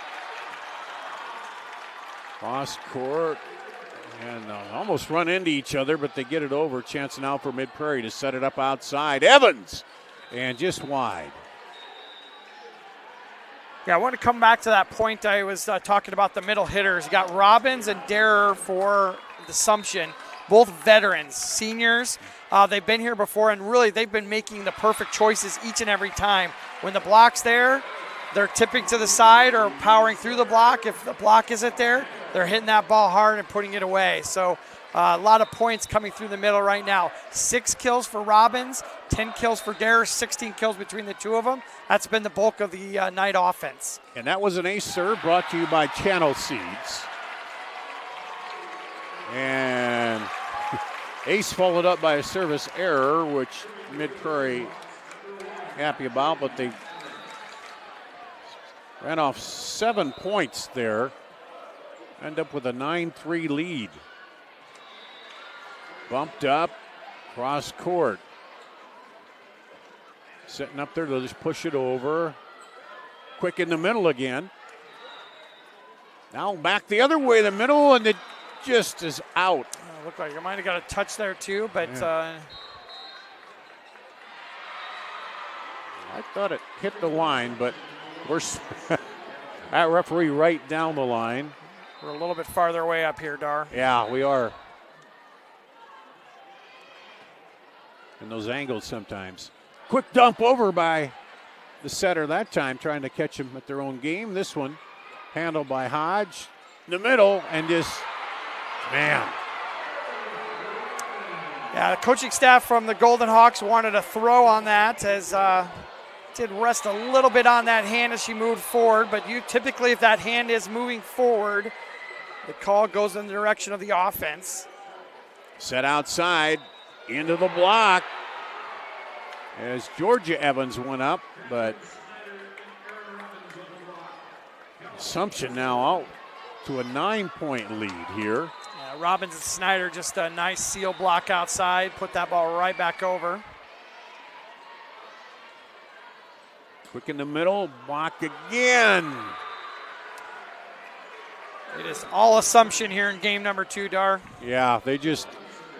cross court and almost run into each other, but they get it over. Chance now for Mid-Prairie to set it up outside. Evans, and just wide. Yeah, I want to come back to that point I was talking about the middle hitters. You got Robbins and Derer for Assumption, both veterans, seniors. They've been here before, and really they've been making the perfect choices each and every time. When the block's there, they're tipping to the side or powering through the block. If the block isn't there, they're hitting that ball hard and putting it away. So a lot of points coming through the middle right now. 6 kills for Robbins, 10 kills for Derer, 16 kills between the two of them. That's been the bulk of the night offense. And that was an ace serve brought to you by Channel Seeds. And ace followed up by a service error, which Mid-Prairie happy about, but they ran off 7 points there. End up with a 9-3 lead. Bumped up, cross court. Setting up there, they'll just push it over. Quick in the middle again. Now back the other way, the middle, and it just is out. Looked like you might have got a touch there too, but I thought it hit the line, but we're that referee right down the line. We're a little bit farther away up here, Dar. Yeah, we are. In those angles sometimes. Quick dump over by the setter that time, trying to catch them at their own game. This one handled by Hodge. In the middle, and just, man. Yeah, the coaching staff from the Golden Hawks wanted a throw on that, as did rest a little bit on that hand as she moved forward. But you typically, if that hand is moving forward, the call goes in the direction of the offense. Set outside, into the block. As Georgia Evans went up, but Assumption now out to a 9-point lead here. Yeah, Robbins and Snyder, just a nice seal block outside, put that ball right back over. Quick in the middle, block again. It is all Assumption here in game number 2, Dar. Yeah, they just,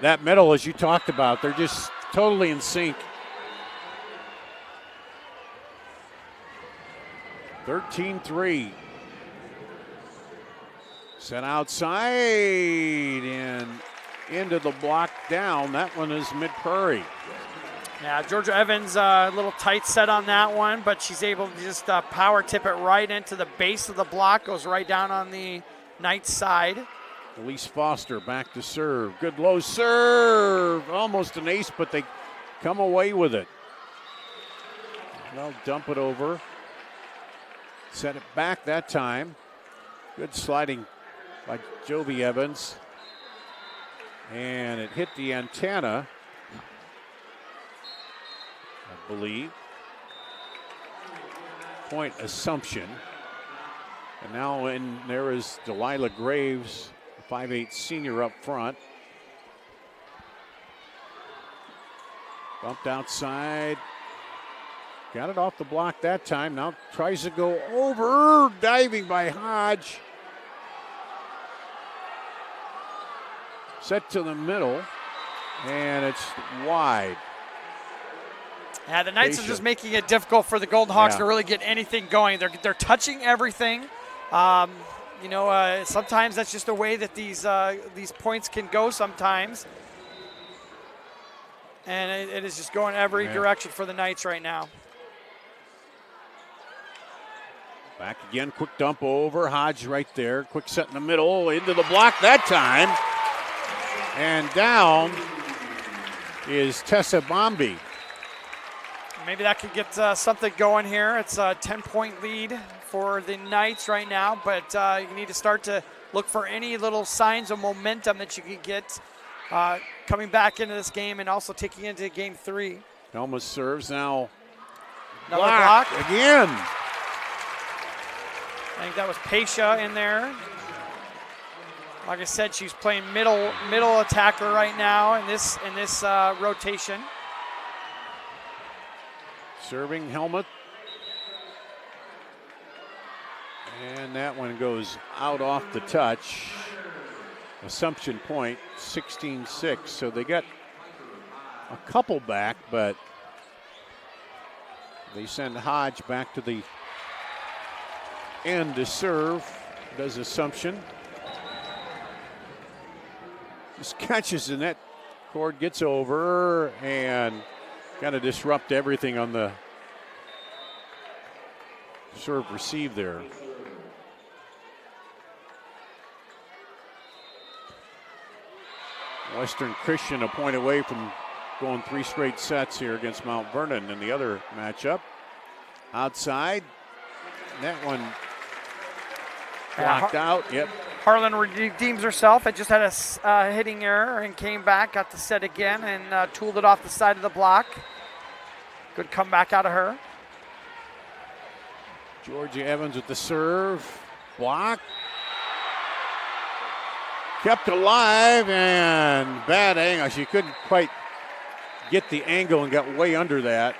that middle, as you talked about, they're just totally in sync. 13-3. Set outside and into the block down. That one is Mid-Prairie. Yeah, Georgia Evans, a little tight set on that one, but she's able to just power tip it right into the base of the block. Goes right down on the Knights side. Elise Foster back to serve. Good low serve. Almost an ace, but they come away with it. They'll dump it over. Set it back that time. Good sliding by Jovi Evans. And it hit the antenna, I believe. Point Assumption. And now there is Delilah Graves, 5'8" senior up front. Bumped outside. Got it off the block that time. Now tries to go over. Diving by Hodge. Set to the middle. And it's wide. Yeah, the Knights are just making it difficult for the Golden Hawks to really get anything going. They're touching everything. Sometimes that's just the way that these points can go sometimes. And it is just going every direction for the Knights right now. Back again, quick dump over. Hodge right there. Quick set in the middle, into the block that time. And down is Tessa Bombi. Maybe that could get something going here. It's a 10-point lead for the Knights right now, but you need to start to look for any little signs of momentum that you can get coming back into this game and also taking into game 3. Helma serves now. Another block. Again. I think that was Pesha in there. Like I said, she's playing middle attacker right now in this rotation. Serving Helmut. And that one goes out off the touch. Assumption point, 16-6. So they got a couple back, but they send Hodge back to the end to serve. Does Assumption. Just catches the net. Cord gets over and kind of disrupt everything on the serve receive there. Western Christian a point away from going 3 straight sets here against Mount Vernon in the other matchup. Outside, that one blocked out. Yep. Harlan redeems herself. It just had a hitting error and came back, got the set again, and tooled it off the side of the block. Good comeback out of her. Georgia Evans with the serve. Block. Kept alive and bad angle. She couldn't quite get the angle and got way under that.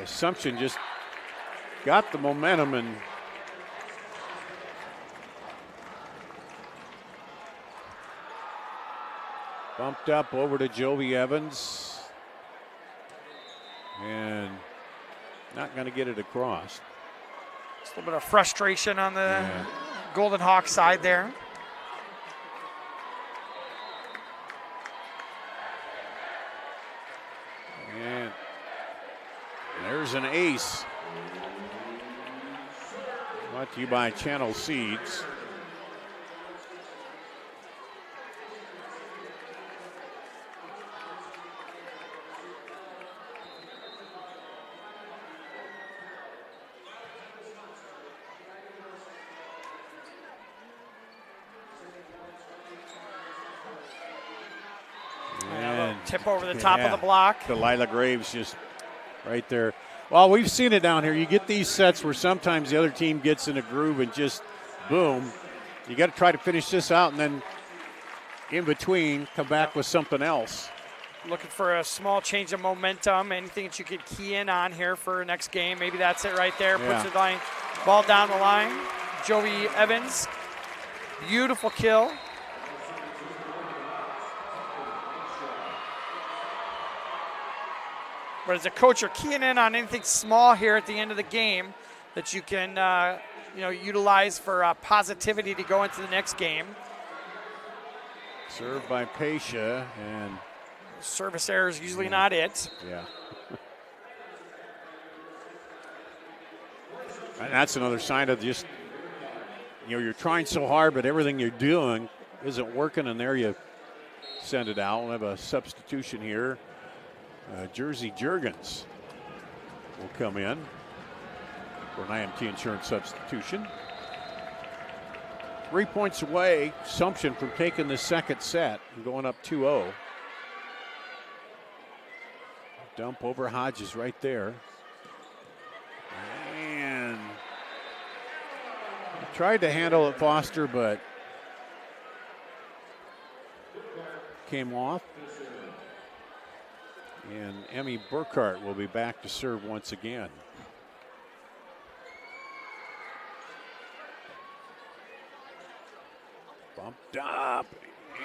Assumption just got the momentum and bumped up over to Jovi Evans and not going to get it across. Just a little bit of frustration on the Golden Hawks side there. And there's an ace. Brought to you by Channel Seeds. Tip over the top of the block. Delilah Graves just right there. Well, we've seen it down here. You get these sets where sometimes the other team gets in a groove and just boom. You got to try to finish this out and then in between come back with something else. Looking for a small change of momentum. Anything that you could key in on here for next game. Maybe that's it right there. Puts the line, ball down the line. Jovi Evans. Beautiful kill. But as a coach, you're keying in on anything small here at the end of the game that you can, utilize for positivity to go into the next game. Served by Pesha, and service error is usually not it. Yeah. And that's another sign of just, you're trying so hard, but everything you're doing isn't working, and there you send it out. We'll have a substitution here. Jersey Juergens will come in for an IMT insurance substitution. 3 points away, Assumption, from taking the second set and going up 2-0. Dump over Hodges right there. And tried to handle it, Foster, but came off. And Emmy Burkhart will be back to serve once again. Bumped up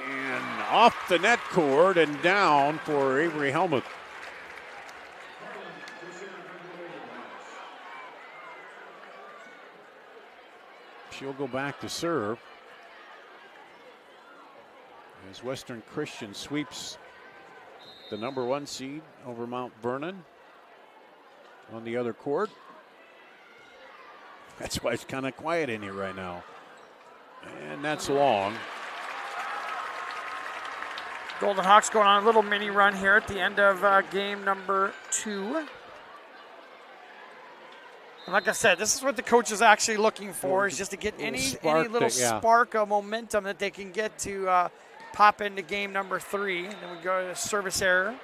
and off the net cord and down for Avery Helmuth. She'll go back to serve as Western Christian sweeps the number 1 seed over Mount Vernon on the other court. That's why it's kind of quiet in here right now. And that's long. Golden Hawks going on a little mini run here at the end of game number 2. And like I said, this is what the coach is actually looking for, is just to get any little spark of momentum that they can get to pop into game number 3. And then we go to service error.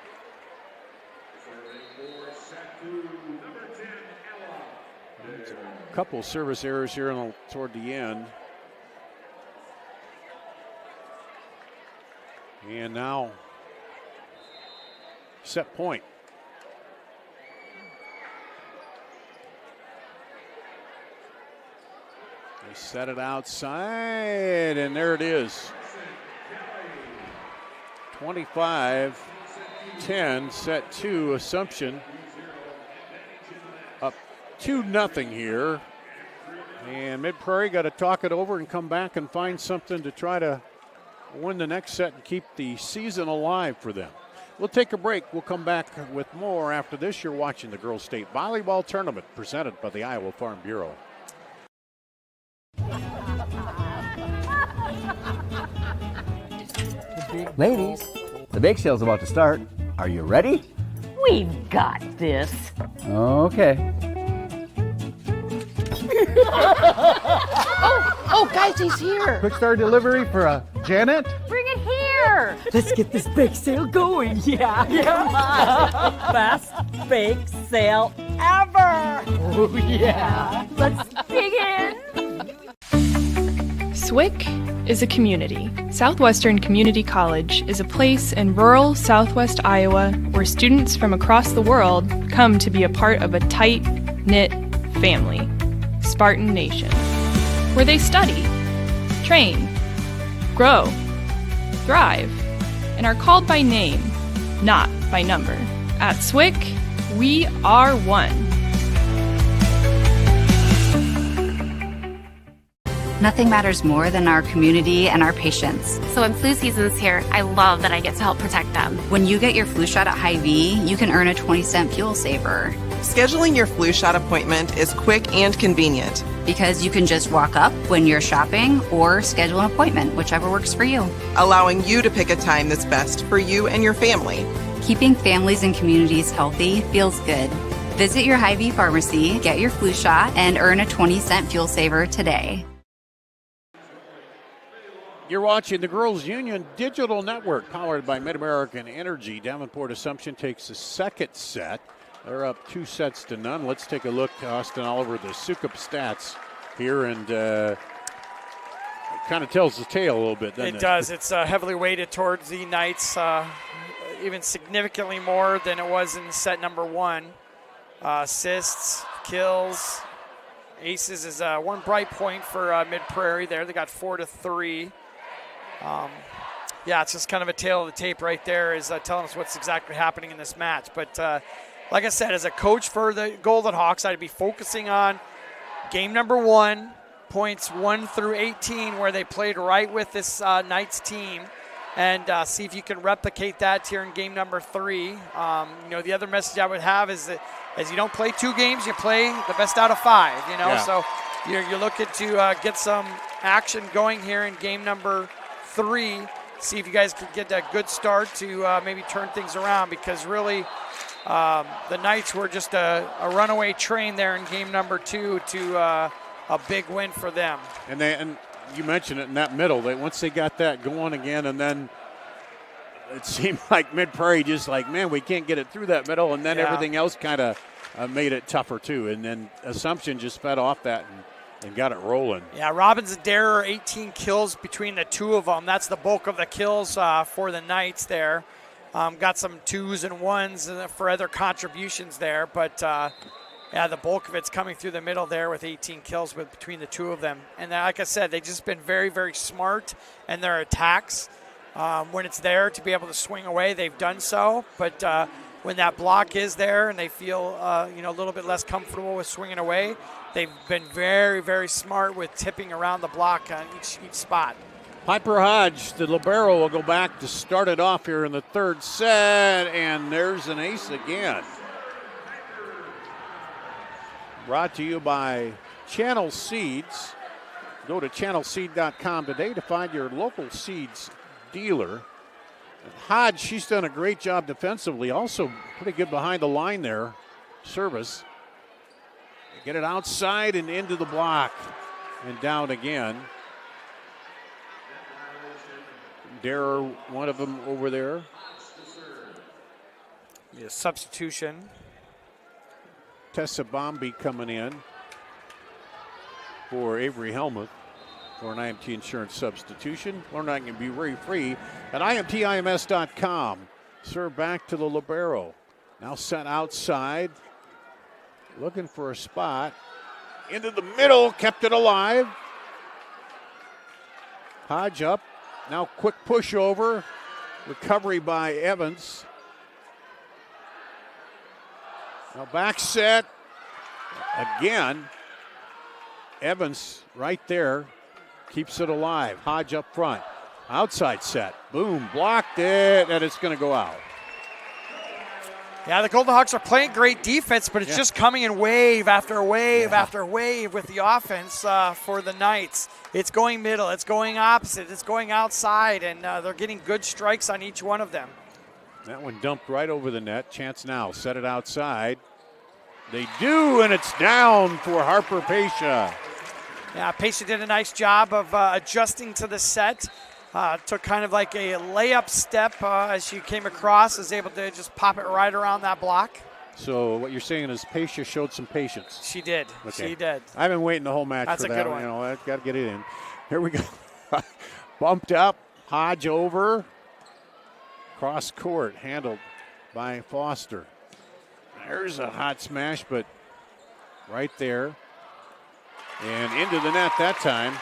A couple service errors here toward the end. And now set point. They set it outside, and there it is. 25-10, set 2, Assumption. Up 2-0 here. And Mid-Prairie got to talk it over and come back and find something to try to win the next set and keep the season alive for them. We'll take a break. We'll come back with more after this. You're watching the Girls State Volleyball Tournament presented by the Iowa Farm Bureau. Ladies, the bake sale's about to start. Are you ready? We've got this. Okay. Oh, guys, he's here. Quick Start Delivery for Janet. Bring it here. Let's get this bake sale going. Yeah. Come on. Best bake sale ever. Oh, yeah. Let's dig in. SWIC is a community. Southwestern Community College is a place in rural southwest Iowa where students from across the world come to be a part of a tight-knit family, Spartan Nation, where they study, train, grow, thrive, and are called by name, not by number. At SWIC, we are one. Nothing matters more than our community and our patients. So when flu season's here, I love that I get to help protect them. When you get your flu shot at Hy-Vee, you can earn a 20-cent fuel saver. Scheduling your flu shot appointment is quick and convenient. Because you can just walk up when you're shopping or schedule an appointment, whichever works for you. Allowing you to pick a time that's best for you and your family. Keeping families and communities healthy feels good. Visit your Hy-Vee pharmacy, get your flu shot, and earn a 20-cent fuel saver today. You're watching the Girls Union Digital Network, powered by Mid-American Energy. Davenport Assumption takes the second set. They're up 2-0. Let's take a look, Austin Oliver, the Sukup stats here, and it kind of tells the tale a little bit, doesn't it? It does. It's heavily weighted towards the Knights, even significantly more than it was in set number 1. Assists, kills, aces is one bright point for Mid-Prairie there. They got 4-3. Yeah, it's just kind of a tale of the tape right there, is telling us what's exactly happening in this match. But like I said, as a coach for the Golden Hawks, I'd be focusing on game number 1, points 1 through 18, where they played right with this Knights team, and see if you can replicate that here in game number 3. The other message I would have is that as you don't play 2 games, you play the best out of 5, Yeah. So you're looking to get some action going here in game number 3. See if you guys can get that good start to maybe turn things around, because really the Knights were just a runaway train there in game number 2 to a big win for them. And you mentioned it in that middle. Once they got that going again, and then it seemed like Mid-Prairie just like, man, we can't get it through that middle, and then everything else kind of made it tougher too. And then Assumption just fed off that and got it rolling. Yeah, Robbins and Dare are 18 kills between the two of them. That's the bulk of the kills for the Knights there. Got some 2s and 1s for other contributions there, but yeah, the bulk of it's coming through the middle there with 18 kills between the two of them. And like I said, they've just been very, very smart in their attacks. When it's there to be able to swing away, they've done so. But when that block is there and they feel a little bit less comfortable with swinging away, they've been very, very smart with tipping around the block on each spot. Piper Hodge, the libero, will go back to start it off here in the third set, and there's an ace again. Brought to you by Channel Seeds. Go to channelseed.com today to find your local seeds dealer. Hodge, she's done a great job defensively. Also pretty good behind the line there. Service. Get it outside and into the block. And down again. Dare, one of them over there. Yeah, substitution. Tessa Bombi coming in for Avery Helmuth for an IMT insurance substitution. Learning can be very free at IMTIMS.com. Serve back to the libero. Now set outside. Looking for a spot. Into the middle, kept it alive. Hodge up. Now quick push over. Recovery by Evans. Now back set. Again. Evans right there. Keeps it alive. Hodge up front. Outside set. Boom. Blocked it. And it's going to go out. Yeah, the Golden Hawks are playing great defense, but it's just coming in wave after wave after wave with the offense for the Knights. It's going middle. It's going opposite. It's going outside, and they're getting good strikes on each one of them. That one dumped right over the net. Chance now. Set it outside. They do, and it's down for Harper Pesha. Yeah, Pesha did a nice job of adjusting to the set. Took kind of like a layup step as she came across, was able to just pop it right around that block. So what you're saying is Pesha showed some patience. She did. Okay. She did. I've been waiting the whole match That's for a that. good one. I've got to get it in. Here we go. Bumped up. Hodge over. Cross court. Handled by Foster. There's a hot smash, but right there. And into the net that time.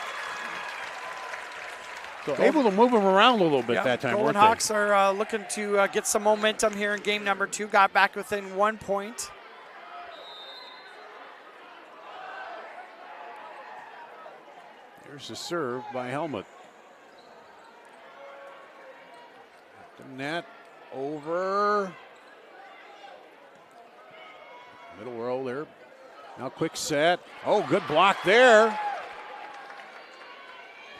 So able to move them around a little bit that time, Golden weren't Hawks are looking to get some momentum here in game number 2. Got back within 1 point. There's a serve by Helmuth. The net over. Middle row there. Now quick set. Oh, good block there.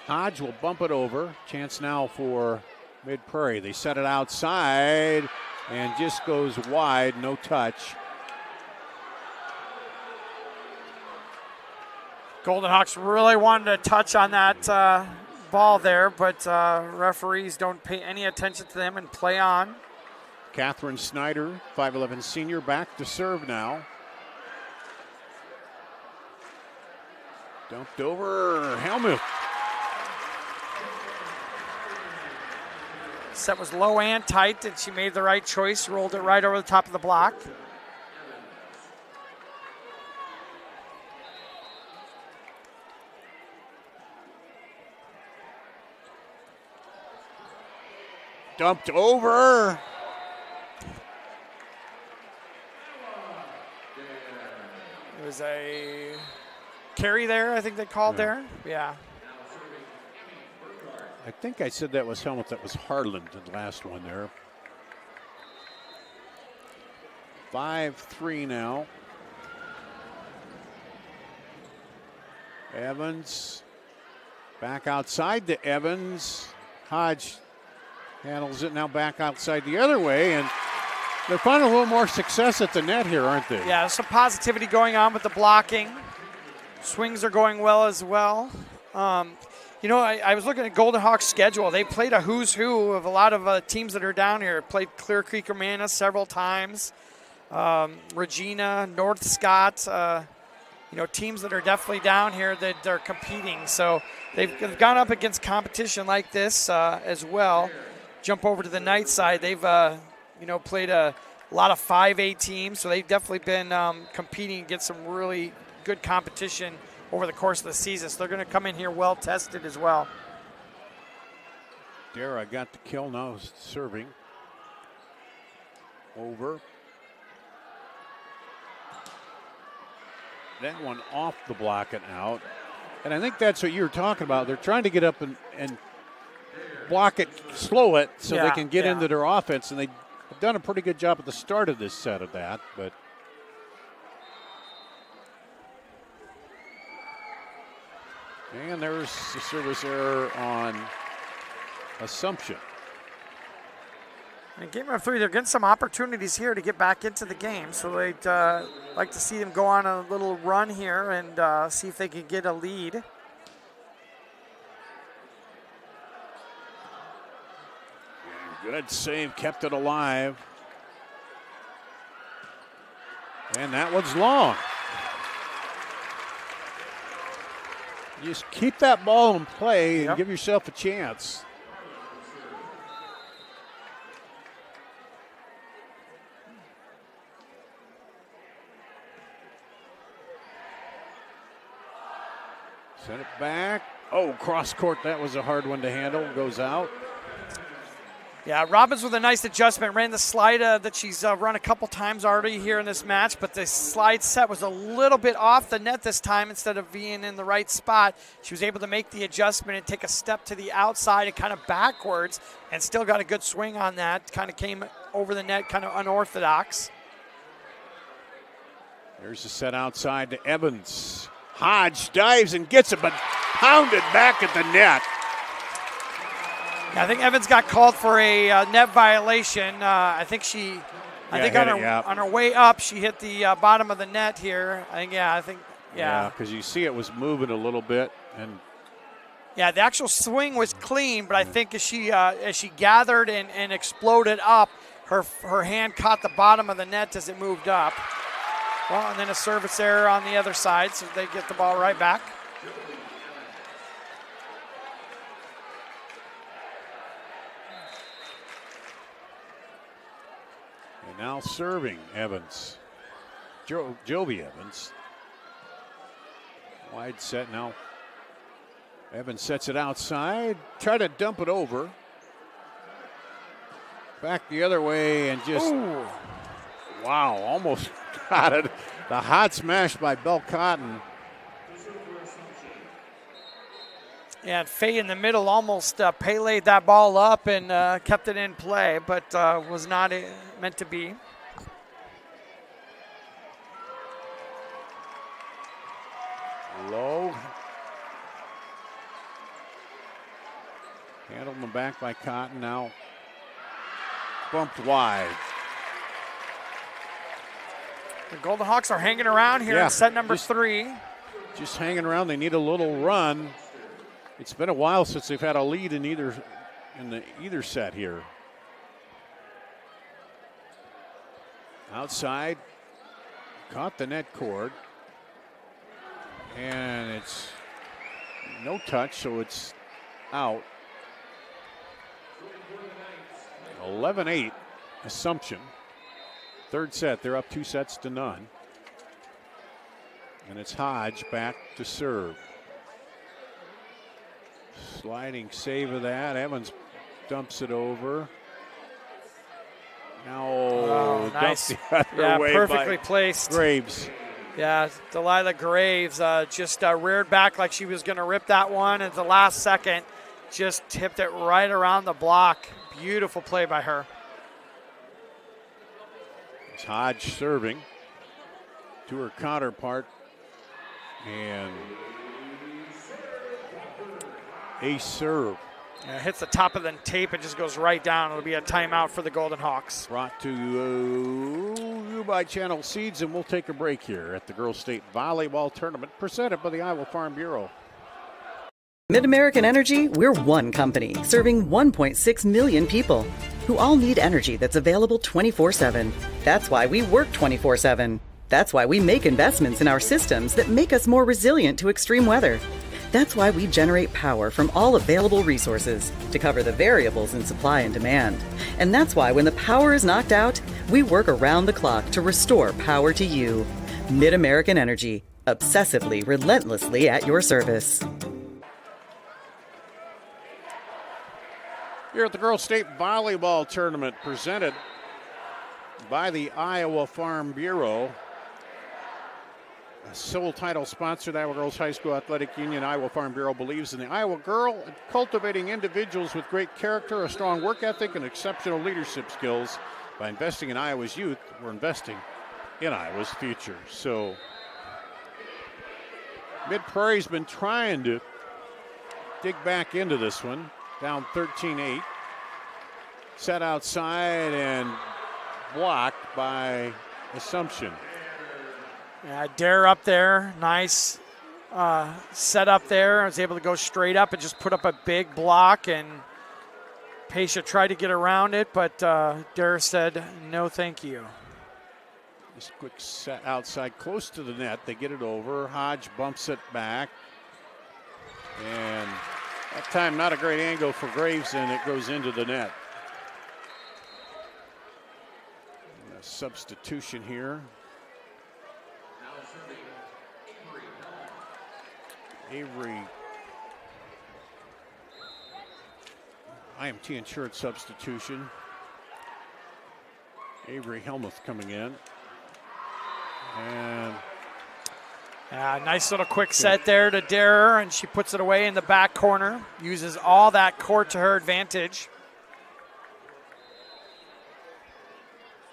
Hodge will bump it over. Chance now for Mid-Prairie. They set it outside and just goes wide, no touch. Golden Hawks really wanted to touch on that ball there, but referees don't pay any attention to them and play on. Catherine Snyder, 5'11 senior, back to serve now. Dumped over Helmuth. Set was low and tight, and she made the right choice, rolled it right over the top of the block. Dumped over. It was a carry there, I think they called there. Yeah. I think I said that was Helmuth. That was Harland, the last one there. 5-3 now. Evans back outside to Evans. Hodge handles it now back outside the other way, and they're finding a little more success at the net here, aren't they? Yeah, there's some positivity going on with the blocking. Swings are going well as well. You know, I was looking at Golden Hawks' schedule. They played a who's who of a lot of teams that are down here. Played Clear Creek Romana several times. Regina, North Scott. teams that are definitely down here that are competing. So they've gone up against competition like this as well. Jump over to the night side. They've, played a lot of 5A teams, so they've definitely been competing against some really good competition over the course of the season. So they're going to come in here well tested as well. Dara got the kill, now serving. Over. That one off the block and out. And I think that's what you were talking about. They're trying to get up and block it, slow it, so they can get into their offense. And they've done a pretty good job at the start of this set of that. But and there's the service error on Assumption. In game number 3, they're getting some opportunities here to get back into the game. So they'd like to see them go on a little run here and see if they can get a lead. Good save, kept it alive. And that one's long. Just keep that ball in play and give yourself a chance. Send it back. Oh, cross court. That was a hard one to handle. Goes out. Yeah, Robbins with a nice adjustment. Ran the slide that she's run a couple times already here in this match, but the slide set was a little bit off the net this time instead of being in the right spot. She was able to make the adjustment and take a step to the outside and kind of backwards and still got a good swing on that. Kind of came over the net, kind of unorthodox. There's the set outside to Evans. Hodge dives and gets it, but pounded back at the net. Yeah, I think Evans got called for a net violation. I think on her way up, she hit the bottom of the net here. Yeah, because you see it was moving a little bit, and yeah, the actual swing was clean, but I think as she gathered and exploded up, her hand caught the bottom of the net as it moved up. Well, and then a service error on the other side, so they get the ball right back. And now serving Evans. Jovi Evans. Wide set now. Evans sets it outside. Try to dump it over. Back the other way and just, wow, almost got it. The hot smash by Belle Cotton. Yeah, and Faye in the middle almost Pele'd that ball up and kept it in play, but was not meant to be. Low. Handled in the back by Cotton, now bumped wide. The Golden Hawks are hanging around here in set number 3. Just hanging around. They need a little run. It's been a while since they've had a lead in either set here. Outside, caught the net cord. And it's no touch, so it's out. 11-8, Assumption. Third set, they're up 2-0. And it's Hodge back to serve. Sliding save of that. Evans dumps it over. Now nice. The other way perfectly placed. Graves. Yeah, Delilah Graves just reared back like she was going to rip that one at the last second. Just tipped it right around the block. Beautiful play by her. It's Hodge serving to her counterpart. And ace serve. Yeah, hits the top of the tape and just goes right down. It'll be a timeout for the Golden Hawks. Brought to you by Channel Seeds, and we'll take a break here at the Girls State Volleyball Tournament presented by the Iowa Farm Bureau. Mid-American Energy, we're one company serving 1.6 million people who all need energy that's available 24/7. That's why we work 24/7. That's why we make investments in our systems that make us more resilient to extreme weather. That's why we generate power from all available resources to cover the variables in supply and demand. And that's why when the power is knocked out, we work around the clock to restore power to you. Mid-American Energy, obsessively, relentlessly at your service. Here at the Girls State Volleyball Tournament, presented by the Iowa Farm Bureau. A sole title sponsor, the Iowa Girls High School Athletic Union. Iowa Farm Bureau believes in the Iowa girl and cultivating individuals with great character, a strong work ethic, and exceptional leadership skills. By investing in Iowa's youth, we're investing in Iowa's future. So Mid-Prairie's been trying to dig back into this one. Down 13-8. Set outside and blocked by Assumption. Yeah, Dare up there, nice set up there. I was able to go straight up and just put up a big block, and Pasha tried to get around it, but Dare said, no thank you. Just quick set outside close to the net. They get it over. Hodge bumps it back. And that time not a great angle for Graves, and it goes into the net. And a substitution here. Avery, IMT insured substitution. Avery Helmuth coming in. And nice little quick set there to Dare, and she puts it away in the back corner. Uses all that court to her advantage.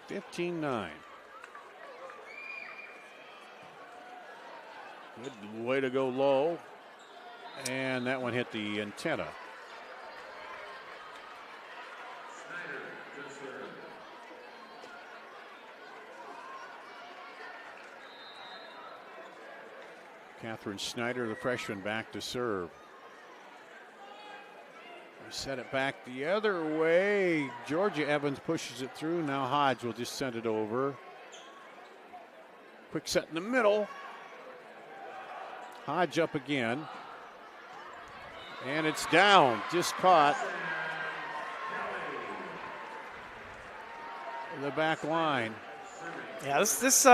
15-9. Good way to go low. And that one hit the antenna. Catherine Snyder, the freshman, back to serve. Set it back the other way. Georgia Evans pushes it through. Now Hodge will just send it over. Quick set in the middle. Hodge up again. And it's down, just caught. The back line. Yeah, this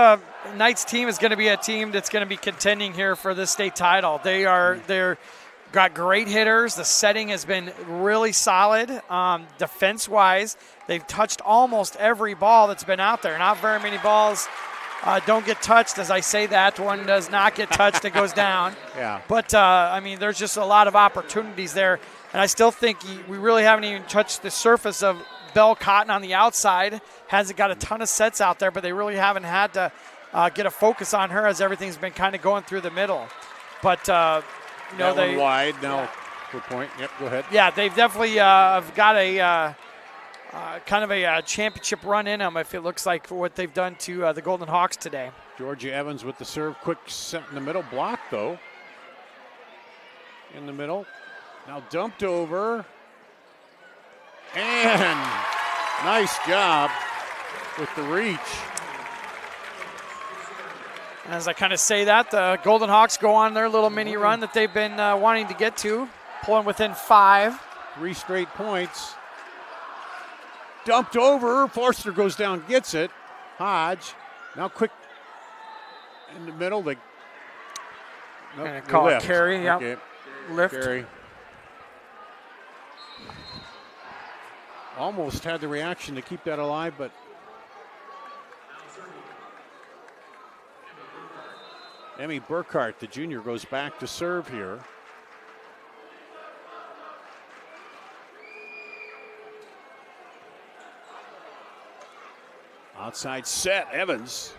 Knights team is going to be a team that's going to be contending here for this state title. They're got great hitters. The setting has been really solid. Defense-wise, they've touched almost every ball that's been out there. Not very many balls don't get touched. As I say that, one does not get touched. It goes down. Yeah. But, I mean, there's just a lot of opportunities there. And I still think we really haven't even touched the surface of Bell Cotton on the outside. Hasn't got a ton of sets out there, but they really haven't had to get a focus on her as everything's been kind of going through the middle. But, you know, that one wide now. Good point. Yep, go ahead. Yeah, they've definitely got a kind of a championship run in them, if it looks like, for what they've done to the Golden Hawks today. Georgia Evans with the serve. Quick set in the middle. Block, though. In the middle. Now dumped over. And nice job with the reach. As I kind of say that, the Golden Hawks go on their little mini run that they've been wanting to get to, pulling within 5. 3 straight points. Dumped over. Forster goes down, gets it. Hodge. Now quick in the middle. They call it carry. Yep. Okay. Lift. Carry. Almost had the reaction to keep that alive, but Emmy Burkhart, the junior, goes back to serve here. Outside set, Evans.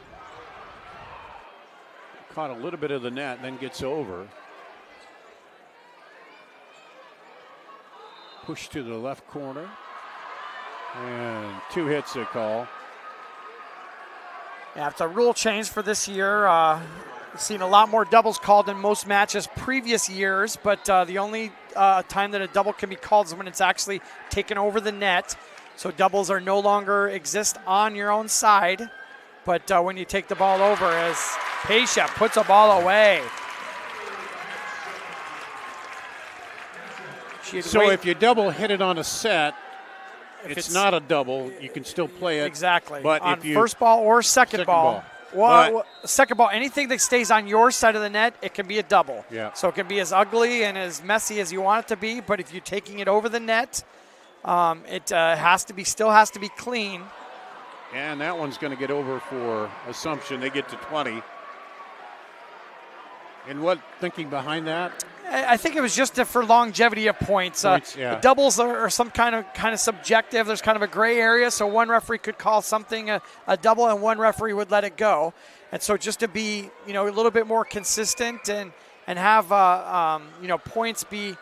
Caught a little bit of the net, then gets over. Push to the left corner. And 2 hits a call. Yeah, it's a rule change for this year. We've seen a lot more doubles called in most matches previous years, but the only time that a double can be called is when it's actually taken over the net. So doubles are no longer exist on your own side. But when you take the ball over, as Pesha puts a ball away. So if you double hit it on a set, it's not a double. You can still play it. Exactly. But on if you first ball or second ball. Well, second ball, anything that stays on your side of the net, it can be a double. Yeah. So it can be as ugly and as messy as you want it to be. But if you're taking it over the net, it still has to be clean. And that one's going to get over for Assumption. They get to 20. And what thinking behind that? I think it was just for longevity of points. The doubles are some kind of subjective. There's kind of a gray area, so one referee could call something a double, and one referee would let it go. And so just to be a little bit more consistent and have points be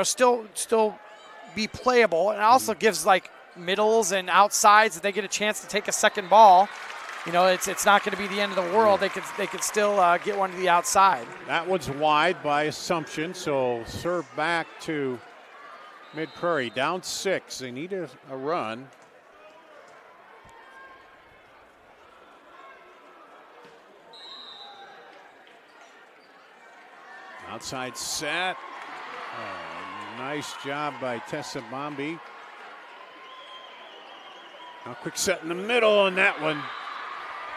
still be playable, and it also gives like middles and outsides that they get a chance to take a second ball. It's not going to be the end of the world. They could still get one to the outside. That one's wide by Assumption, so serve back to Mid-Prairie. Down 6. They need a run. Outside set. Oh, nice job by Tessa Bombi. A quick set in the middle, and that one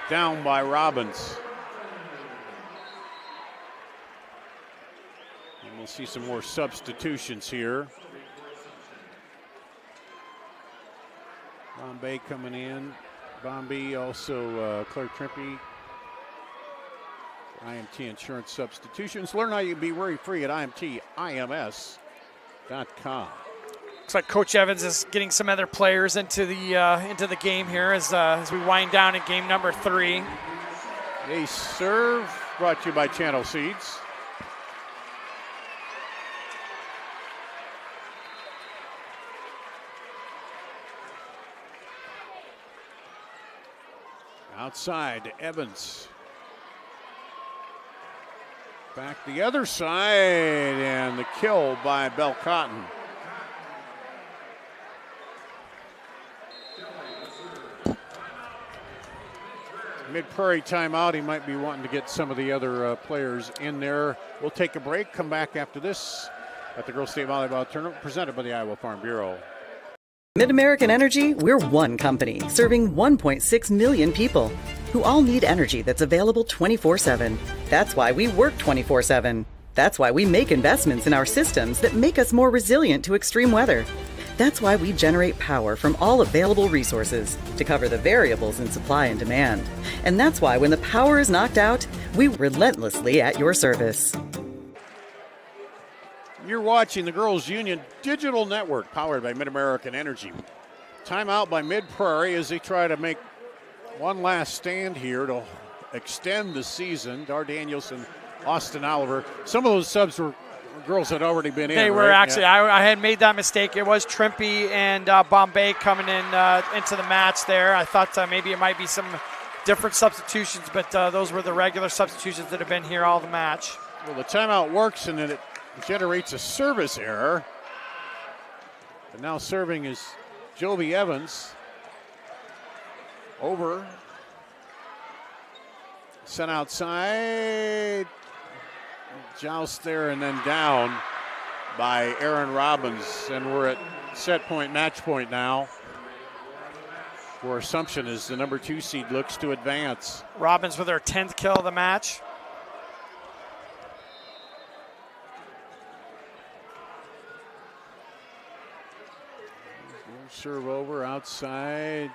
down by Robbins. And we'll see some more substitutions here. Bombay coming in. Bombi, also Claire Trimpe. IMT Insurance Substitutions. Learn how you can be worry-free at IMTIMS.com. Looks like Coach Evans is getting some other players into the game here as we wind down in game number 3. A serve brought to you by Channel Seeds. Outside to Evans. Back the other side, and the kill by Bell Cotton. Mid-Prairie timeout. He might be wanting to get some of the other players in there. We'll take a break, come back after this at the Girls State Volleyball Tournament presented by the Iowa Farm Bureau. Mid-American Energy, we're one company serving 1.6 million people who all need energy that's available 24/7. That's why we work 24/7. That's why we make investments in our systems that make us more resilient to extreme weather. That's why we generate power from all available resources to cover the variables in supply and demand. And that's why when the power is knocked out, we're relentlessly at your service. You're watching the Girls Union Digital Network powered by Mid-American Energy. Timeout by Mid-Prairie as they try to make one last stand here to extend the season. Dar Danielson, Austin Oliver. Some of those subs were girls had already been in. They were right? actually. Yeah. I had made that mistake. It was Trimpe and Bombay coming in into the match there. I thought maybe it might be some different substitutions, but those were the regular substitutions that have been here all the match. Well, the timeout works, and then it generates a service error. And now serving is Jovi Evans. Over. Sent outside. Joust there and then down by Aaron Robbins. And we're at set point, match point now for Assumption as the number 2 seed looks to advance. Robbins with her 10th kill of the match. Serve over outside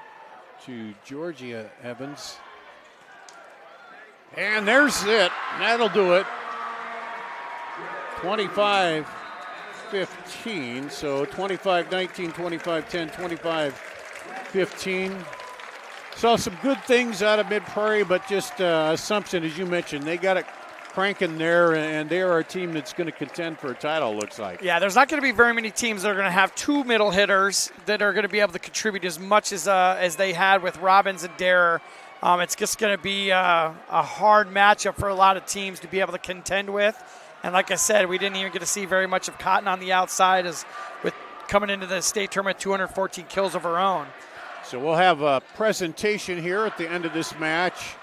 to Georgia Evans. And there's it. That'll do it. 25-15. So 25-19, 25-10, 25-15. Saw some good things out of Mid-Prairie, but just Assumption, as you mentioned, they got it cranking there, and they are a team that's going to contend for a title, looks like. Yeah, there's not going to be very many teams that are going to have 2 middle hitters that are going to be able to contribute as much as they had with Robbins and Darer. It's just going to be a hard matchup for a lot of teams to be able to contend with. And like I said, we didn't even get to see very much of Cotton on the outside as with coming into the state tournament, 214 kills of her own. So we'll have a presentation here at the end of this match,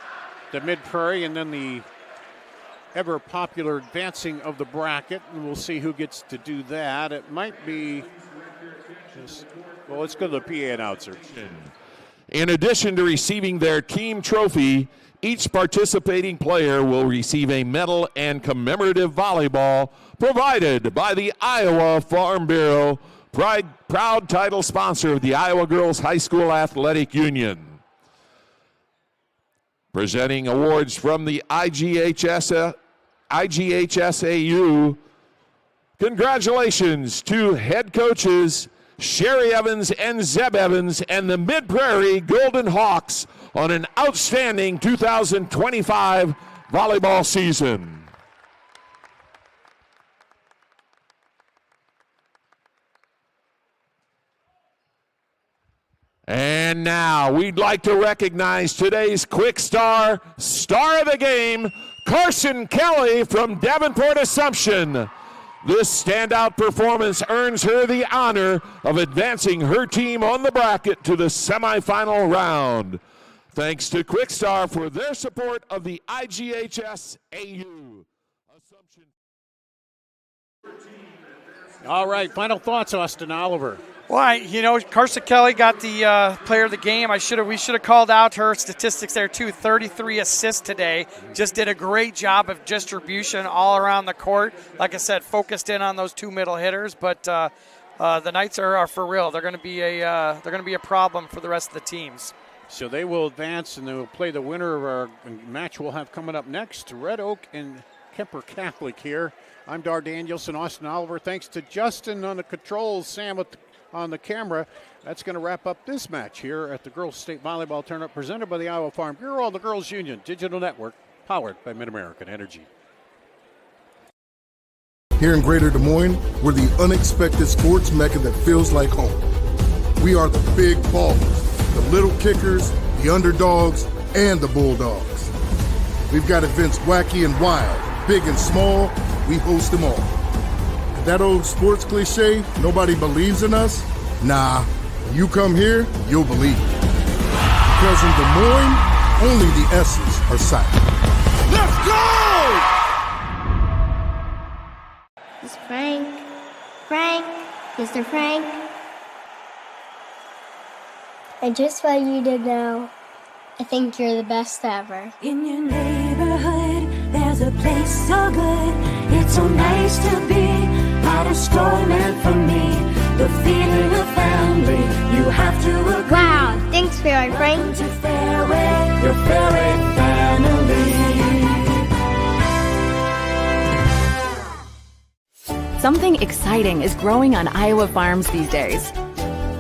the Mid-Prairie, and then the ever popular advancing of the bracket, and we'll see who gets to do that. It might be, well, let's go to the PA announcer. In addition to receiving their team trophy, each participating player will receive a medal and commemorative volleyball provided by the Iowa Farm Bureau, proud title sponsor of the Iowa Girls High School Athletic Union. Presenting awards from the IGHSAU. Congratulations to head coaches Sherry Evans and Zeb Evans and the Mid-Prairie Golden Hawks on an outstanding 2025 volleyball season. And now we'd like to recognize today's Quick star of the game, Carson Kelly from Davenport Assumption. This standout performance earns her the honor of advancing her team on the bracket to the semifinal round. Thanks to Quickstar for their support of the IGHSAU. All right, final thoughts, Austin Oliver. Well, Carson Kelly got the player of the game. We should have called out her statistics there too. 33 assists today. Just did a great job of distribution all around the court. Like I said, focused in on those two middle hitters. But the Knights are for real. They're going to be a problem for the rest of the teams. So they will advance, and they will play the winner of our match we'll have coming up next. Red Oak and Kemper Catholic here. I'm Dar Danielson, Austin Oliver. Thanks to Justin on the controls, Sam on the camera. That's going to wrap up this match here at the Girls State Volleyball Tournament presented by the Iowa Farm Bureau and the Girls Union Digital Network, powered by Mid-American Energy. Here in Greater Des Moines, we're the unexpected sports mecca that feels like home. We are the big ballers, the little kickers, the underdogs, and the bulldogs. We've got events wacky and wild, big and small, we host them all. That old sports cliche, nobody believes in us? Nah, when you come here, you'll believe it. Because in Des Moines, only the S's are silent. Let's go! It's Frank. Frank, Mr. Frank. And just what you did now, I think you're the best ever. In your neighborhood, there's a place so good. It's so nice to be at a store meant for me. The feeling of family, you have to agree. Wow, thanks, Fairway Frank. Welcome to Fairway, your Fairway family. Something exciting is growing on Iowa farms these days.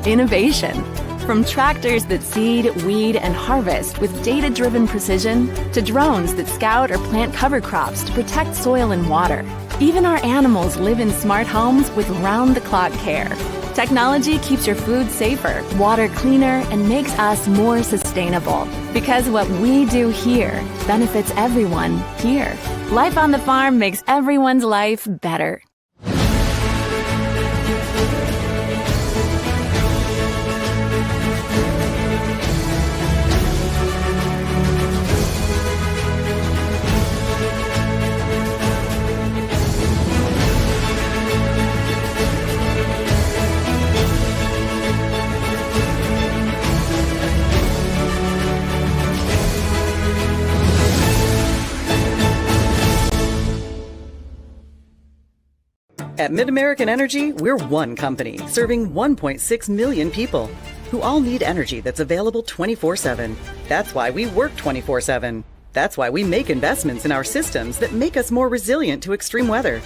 Innovation. From tractors that seed, weed, and harvest with data-driven precision to drones that scout or plant cover crops to protect soil and water. Even our animals live in smart homes with round-the-clock care. Technology keeps your food safer, water cleaner, and makes us more sustainable. Because what we do here benefits everyone here. Life on the farm makes everyone's life better. At Mid-American Energy, we're one company serving 1.6 million people who all need energy that's available 24/7. That's why we work 24/7. That's why we make investments in our systems that make us more resilient to extreme weather.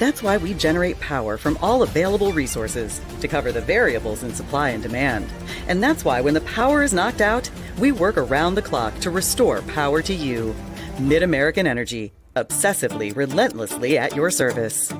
That's why we generate power from all available resources to cover the variables in supply and demand. And that's why when the power is knocked out, we work around the clock to restore power to you. Mid-American Energy, obsessively, relentlessly at your service.